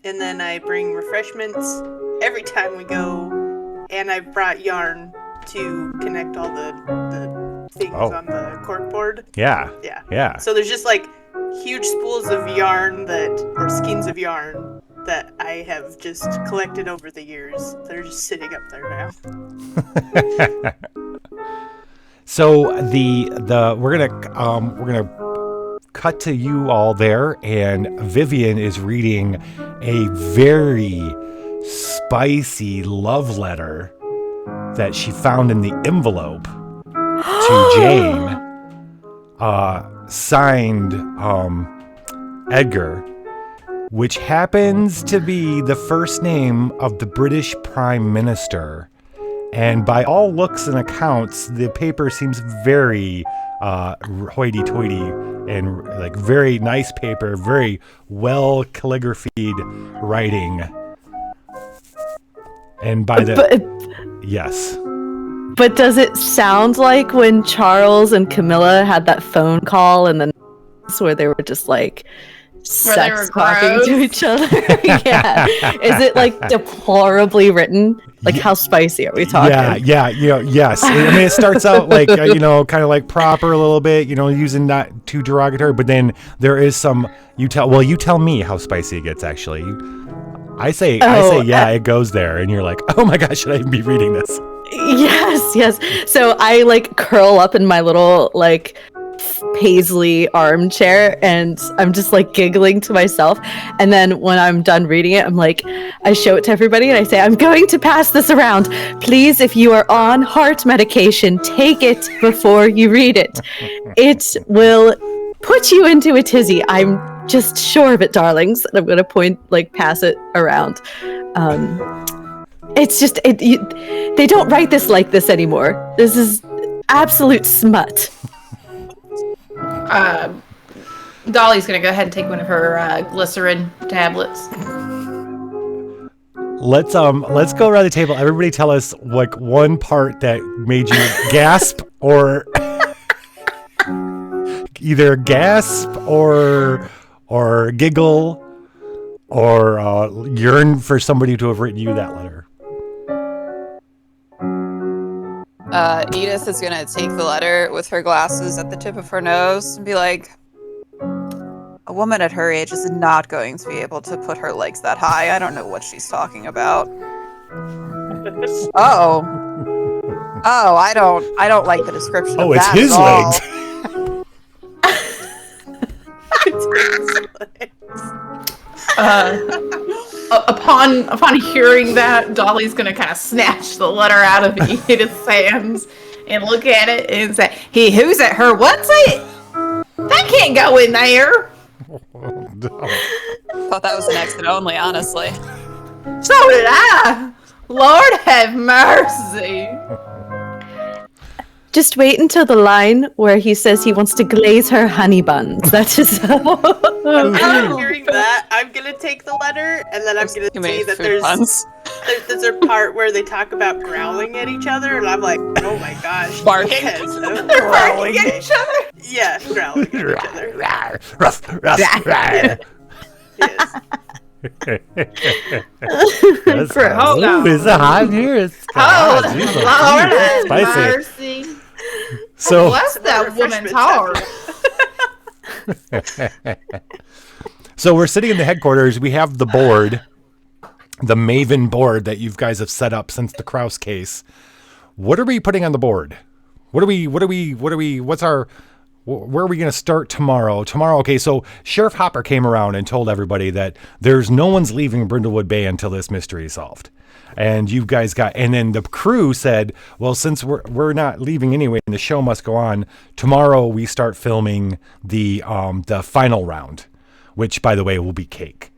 And then I bring refreshments every time we go. And I brought yarn to connect all the things on the corkboard. Yeah. Yeah. Yeah. So there's just like huge spools of yarn or skeins of yarn that I have just collected over the years. They're just sitting up there now. So we're gonna cut to you all there, and Vivienne is reading a very spicy love letter that she found in the envelope to Jane, signed Edgar, which happens to be the first name of the British Prime Minister. And by all looks and accounts, the paper seems very hoity-toity and like very nice paper, very well calligraphied writing. And by yes. But does it sound like when Charles and Camilla had that phone call and then where they were just like sex talking to each other? Yeah. Is it like deplorably written? Like how spicy are we talking? Yeah, yes. I mean, it starts out like, kind of like proper a little bit, using not too derogatory, but then there is some, you tell me how spicy it gets actually. I say, it goes there, and you're like, oh my gosh, should I even be reading this? Yes. So I like curl up in my little like paisley armchair and I'm just like giggling to myself, and then when I'm done reading it, I'm like, I show it to everybody and I say, I'm going to pass this around. Please, if you are on heart medication, take it before you read it. It will put you into a tizzy. I'm just sure of it, darlings. And I'm going to pass it around. It's just they don't write this like this anymore. This is absolute smut. Dolly's gonna go ahead and take one of her glycerin tablets. Let's go around the table. Everybody tell us like one part that made you gasp or either gasp or giggle or yearn for somebody to have written you that letter. Edith is gonna take the letter with her glasses at the tip of her nose and be like, a woman at her age is not going to be able to put her legs that high. I don't know what she's talking about. Oh, I don't like the description of it's that his at all. legs. Upon hearing that, Dolly's gonna kind of snatch the letter out of Edith's hands and look at it and say, "He who's at her? What's it? That can't go in there." Thought that was an exit only, honestly. So did I. Lord have mercy. Just wait until the line where he says he wants to glaze her honey buns. That's just After hearing that, I'm gonna take the letter, and then I'm gonna see that there's a part where they talk about growling at each other, and I'm like, oh my gosh, barking. Yes, They're barking at each other. yeah, growling at each other. Ruff. Yes. That's Hold on. Is it hot here? It's Oh, Jesus. Lord have Spicy. mercy. So Bless that woman's heart. So we're sitting in the headquarters. We have the board, the Maven board that you guys have set up since the Krause case. What are we putting on the board? Where are we going to start tomorrow? Okay, so Sheriff Hopper came around and told everybody that there's no one's leaving Brindlewood Bay until this mystery is solved. And you guys and then the crew said, well, since we're not leaving anyway and the show must go on, tomorrow we start filming the final round, which by the way will be cake.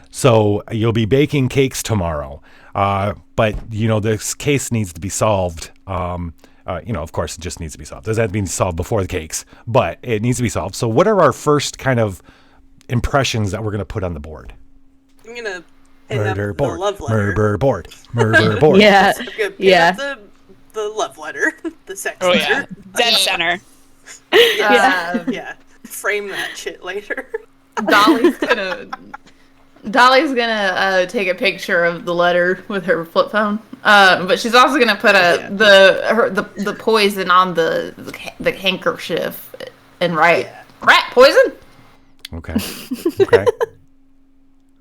So you'll be baking cakes tomorrow. But this case needs to be solved. Of course it just needs to be solved. It doesn't have to be solved before the cakes, but it needs to be solved. So what are our first kind of impressions that we're going to put on the board? I'm gonna pin up Murder the board. love letter. Murder board. Murder board. Yeah. I'm gonna pin Yeah. up the love letter, the sex Oh letter. yeah, dead center. Yeah. Frame that shit later. Dolly's gonna take a picture of the letter with her flip phone. But she's also gonna put the poison on the handkerchief and write rat poison. Okay.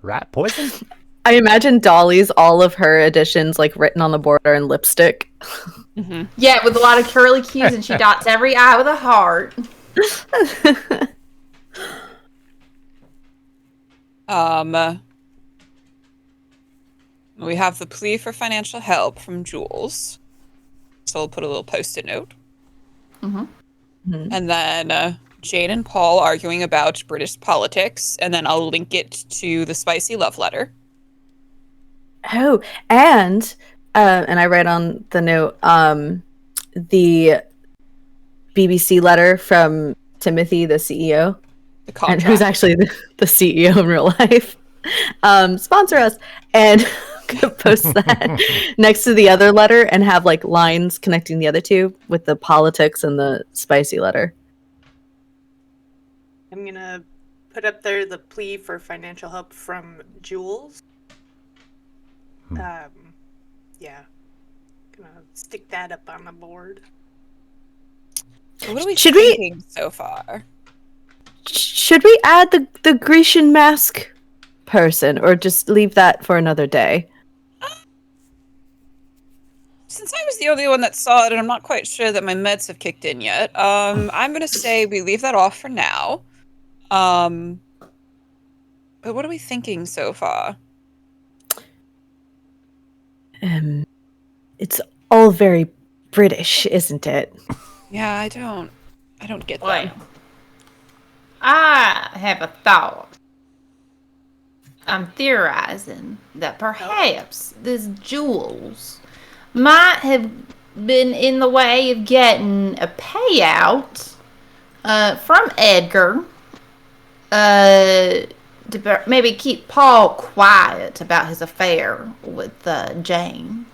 Rat poison? I imagine Dolly's all of her editions like written on the border in lipstick. Mm-hmm. Yeah, with a lot of curly cues, and she dots every I with a heart. We have the plea for financial help from Jules. So we'll put a little post-it note. Mm-hmm. And then Jane and Paul arguing about British politics, and then I'll link it to the spicy love letter. Oh, and I read on the note the BBC letter from Timothy, the CEO, and who's actually the CEO in real life. Sponsor us, and I'm gonna post that next to the other letter and have like lines connecting the other two with the politics and the spicy letter. I'm gonna put up there the plea for financial help from Jules. Yeah. Gonna stick that up on the board. What are we Should thinking so far? Should we add the Grecian mask person, or just leave that for another day? Since I was the only one that saw it, and I'm not quite sure that my meds have kicked in yet, I'm gonna say we leave that off for now. But what are we thinking so far? It's all very British, isn't it? Yeah, I don't get Wait. that. I have a thought. I'm theorizing that perhaps this Jules might have been in the way of getting a payout from Edgar to maybe keep Paul quiet about his affair with Jane.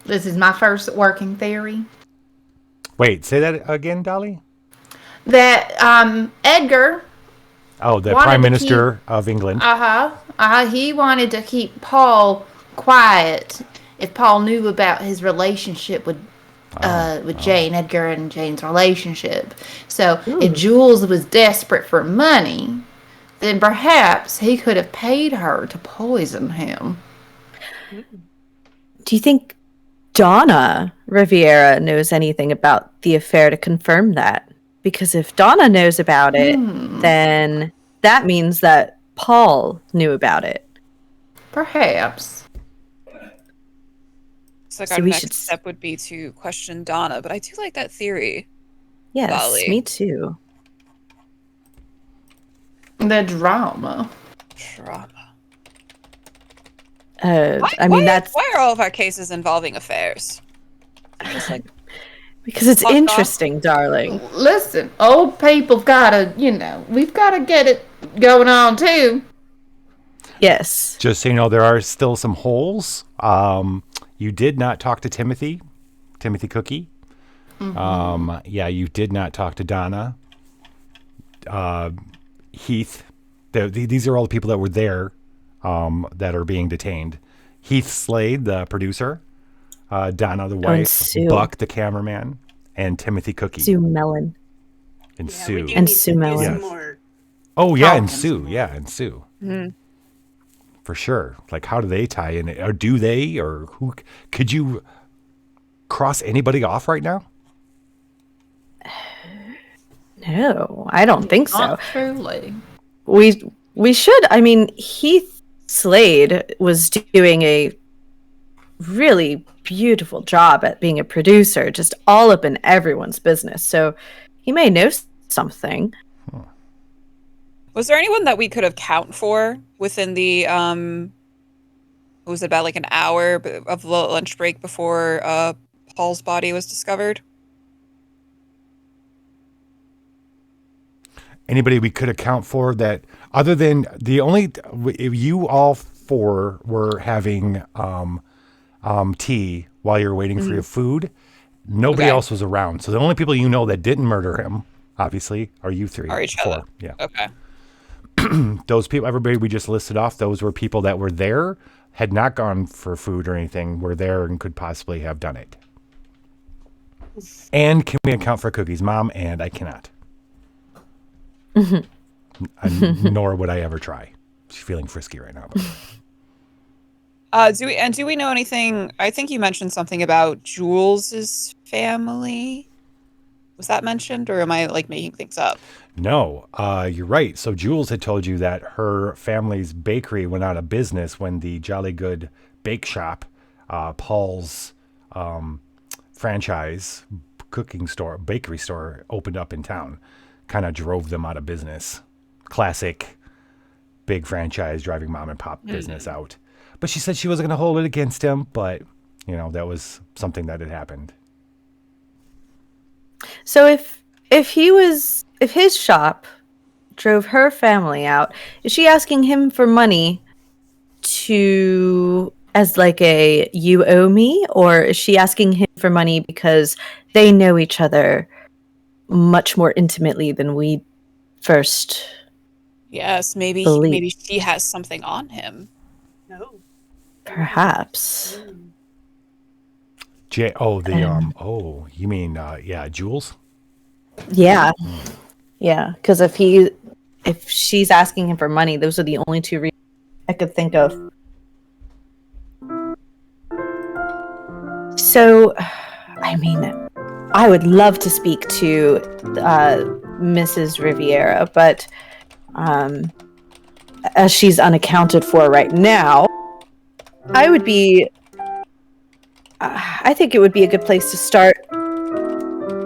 This is my first working theory. Wait, say that again, Dolly? That Edgar, Oh, the wanted Prime to Minister of England. he wanted to keep Paul quiet if Paul knew about his relationship with Jane, Edgar and Jane's relationship. So if Jules was desperate for money, then perhaps he could have paid her to poison him. Do you think Donna Riviera knows anything about the affair to confirm that? Because if Donna knows about it, then that means that Paul knew about it. Perhaps. So, So our we next should step would be to question Donna, but I do like that theory. Yes, Dolly. me too. The drama. That's why are all of our cases involving affairs? Just like because it's Fuck off. interesting, darling. Listen, old people gotta, we've gotta get it going on too. Yes. Just so you know, there are still some holes. You did not talk to Timothy Cookie. You did not talk to Donna. Heath. These are all the people that were there that are being detained. Heath Slade, the producer. Donna, the wife. Sue. Buck, the cameraman. And Timothy Cookie. Sue Mellon. And Yeah, Sue. we do And need Sue to do Mellon. some Yes. more. Oh, yeah, and Talking Sue. some Yeah, and Sue. Mm-hmm. For sure. Like, how do they tie in? Or do they? Or who? Could you cross anybody off right now? No, I don't think so. Not truly. We should. I mean, Heath Slade was doing a really beautiful job at being a producer, just all up in everyone's business. So he may know something. Was there anyone that we could have count for within the what was it, about like an hour of the lunch break before Paul's body was discovered? Anybody we could account for that other than you all four were having tea while you were waiting for your food. Nobody else was around. So the only people you know that didn't murder him, obviously, are you three. Are each four. other. Yeah. Okay. Those people, everybody we just listed off, those were people that were there, had not gone for food or anything, were there and could possibly have done it. And can we account for Cookie's mom? And I cannot. Nor would I ever try. She's feeling frisky right now. Do we know anything? I think you mentioned something about Jules's family. Was that mentioned, or am I like making things up? No, you're right. So Jules had told you that her family's bakery went out of business when the Jolly Good Bake Shop, Paul's franchise bakery store, opened up in town. Kind of drove them out of business. Classic big franchise driving mom and pop business out. But she said she wasn't going to hold it against him, but that was something that had happened. So if his shop drove her family out, is she asking him for money as like a you owe me, or is she asking him for money because they know each other much more intimately than we first? Yes, maybe she has something on him. No. Perhaps. You mean Jules? Yeah. Yeah, because if she's asking him for money, those are the only two reasons I could think of. So, I mean, I would love to speak to Mrs. Riviera, but as she's unaccounted for right now, I think it would be a good place to start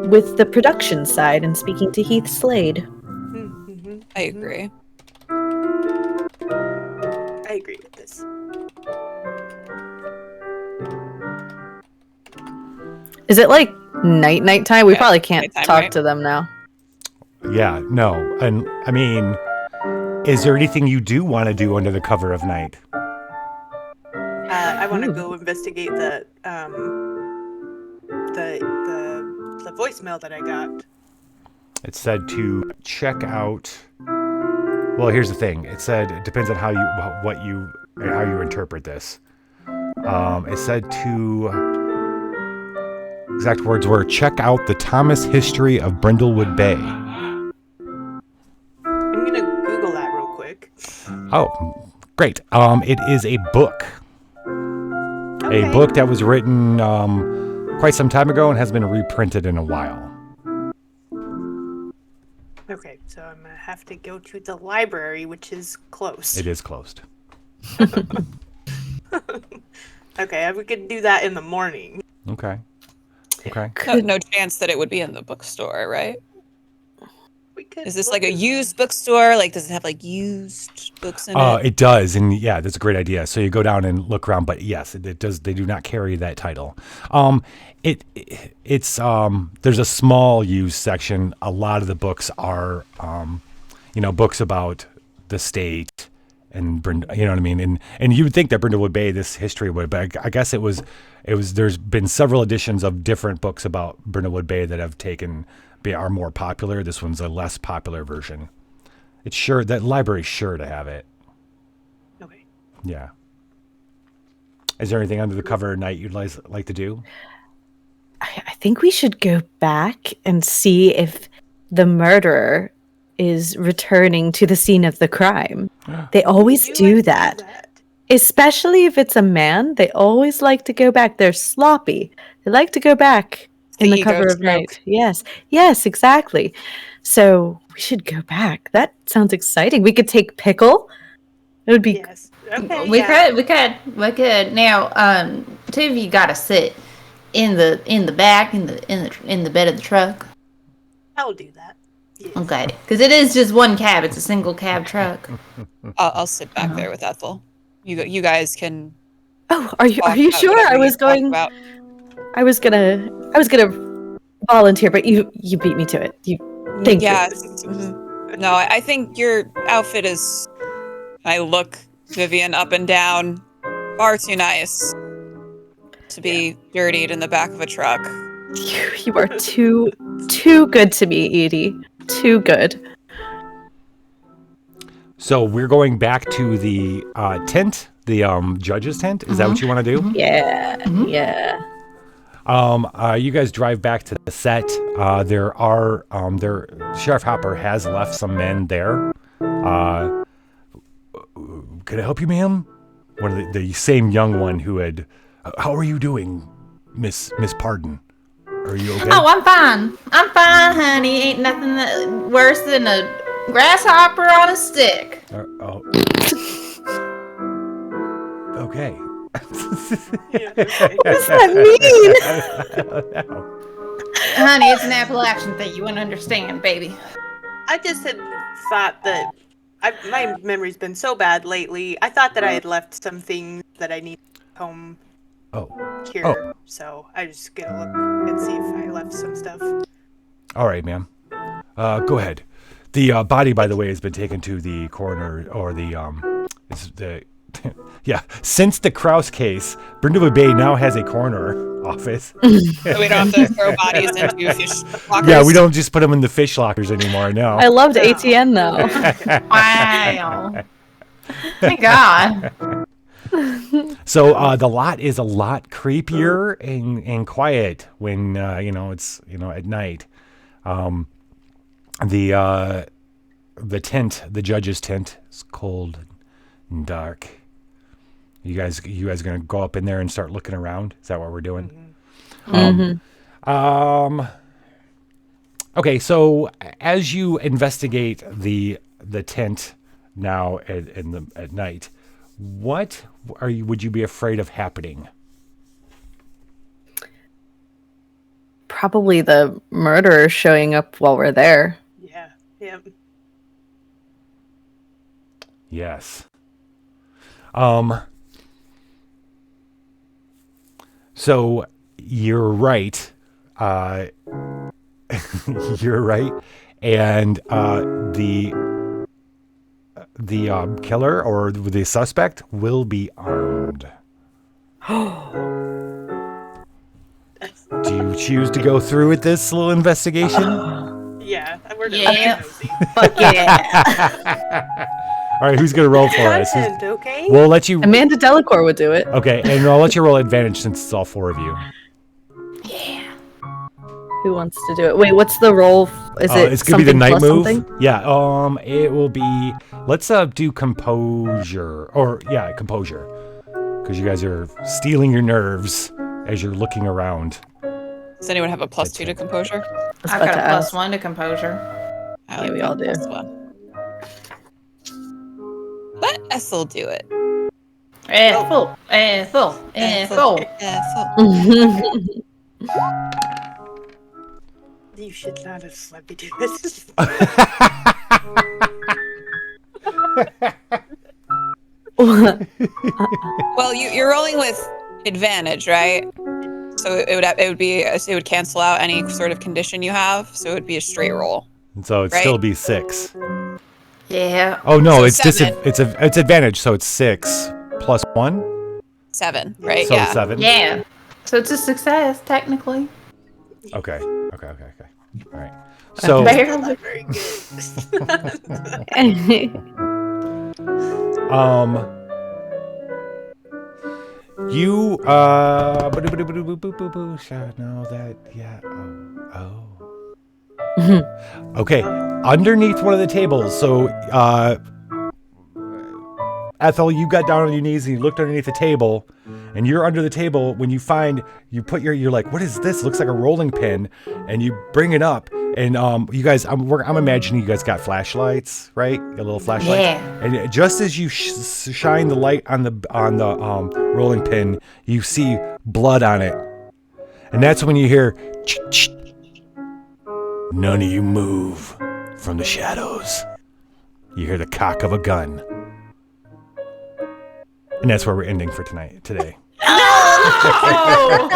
with the production side and speaking to Heath Slade. I agree. I agree with this. Is it like night time? We probably can't nighttime, talk right? to them now. Yeah, no. And I mean, is there anything you do want to do under the cover of night? I want to go investigate the voicemail that I got. It said to check out. Well, here's the thing. It said it depends on how you interpret this. It said to. Exact words were, check out the Thomas History of Brindlewood Bay. I'm going to Google that real quick. Oh, great. It is a book. Okay. A book that was written quite some time ago and has been reprinted in a while. Okay, so I'm going to have to go to the library, which is closed. It is closed. Okay, we could do that in the morning. Okay. No chance that it would be in the bookstore, right? We could Is this look like a in used bookstore? Like, does it have like used books in it? It does, and yeah, that's a great idea. So you go down and look around, but yes, it does. They do not carry that title. It's there's a small used section. A lot of the books are, books about the state and you know what I mean. And you would think that Brindlewood Bay, this history would, but I guess it was. There's been several editions of different books about Brindlewood Bay that have are more popular. This one's a less popular version. It's sure that library's sure to have it. Okay. Yeah. Is there anything under the cover at night you'd like to do? I think we should go back and see if the murderer is returning to the scene of the crime. They always do that. Especially if it's a man, they always like to go back. They're sloppy. They like to go back in the cover of night. Yes, exactly. So we should go back. That sounds exciting. We could take Pickle. It would be. Yes. Okay. We could. Now, two of you got to sit in the back in the bed of the truck. I'll do that. Yes. Okay, because it is just one cab. It's a single cab truck. I'll sit back there with Ethel. You guys can. Oh, are you sure? I was gonna volunteer, but you beat me to it. Thank you. Mm-hmm. No, I think your outfit is. I look Vivienne up and down. Far too nice to be dirtied in the back of a truck. You are too good to me, Edie. Too good. So we're going back to the tent, the judge's tent. Is that what you want to do? Yeah. You guys drive back to the set. Sheriff Hopper has left some men there. Can I help you, ma'am? One of the same young one who had. How are you doing, Miss Pardon? Are you okay? Oh, I'm fine. I'm fine, honey. Ain't nothing worse than a grasshopper on a stick. Okay. What does that mean? Honey, it's an Appalachian thing. You wouldn't understand, baby. I just had thought that my memory's been so bad lately. I thought that I had left some things that I need home here. So I just gonna look and see if I left some stuff. All right, ma'am. Go ahead. The body, by the way, has been taken to the coroner or yeah. Since the Krause case, Brindlewood Bay now has a coroner office. So we don't have to throw bodies into fish lockers. Yeah, we don't just put them in the fish lockers anymore. No. I loved ATN though. Wow. Thank God. So the lot is a lot creepier and quiet when it's at night. The tent, the judge's tent, is cold and dark. You guys gonna go up in there and start looking around? Is that what we're doing? Mm-hmm. Okay, so as you investigate the tent now at night, what would you be afraid of happening? Probably the murderer showing up while we're there. Yeah. Yep. Yes. So you're right. You're right. And the killer or the suspect will be armed. Do you choose to go through with this little investigation? Yeah, we're Yeah. nosy. Fuck yeah. All right, who's gonna roll for us? Content, okay? We'll let you. Amanda Delacour would do it. Okay, and I'll let you roll advantage since it's all four of you. Who wants to do it? Wait, what's the roll? Is it It's gonna be the something night plus move. something? Yeah. It will be. Let's do composure, or composure, because you guys are stealing your nerves as you're looking around. Does anyone have a +2 to composure? I've got a +1 to composure. I like we that all do. +1. Let Ethel do it. Ethel. You should not have let me do this. Well, you're rolling with advantage, right? So it would cancel out any sort of condition you have. So it would be a straight roll. And so it'd Right? still be 6. Yeah. Oh no, So it's 7. it's advantage, so it's 6 plus 1, 7, right? so Yeah. 7. Yeah. So it's a success, technically. Okay. All right. So Barely. Not very good. you no that yeah okay, underneath one of the tables. So Ethel, you got down on your knees and you looked underneath the table, and you're under the table when you put you're like, what is this? It looks like a rolling pin, and you bring it up, and you guys, I'm imagining you guys got flashlights, right? A little flashlight. Yeah. And just as you shine the light on the rolling pin, you see blood on it, and that's when you hear, ch-ch. None of you move from the shadows. You hear the cock of a gun. And that's where we're ending for today. Oh!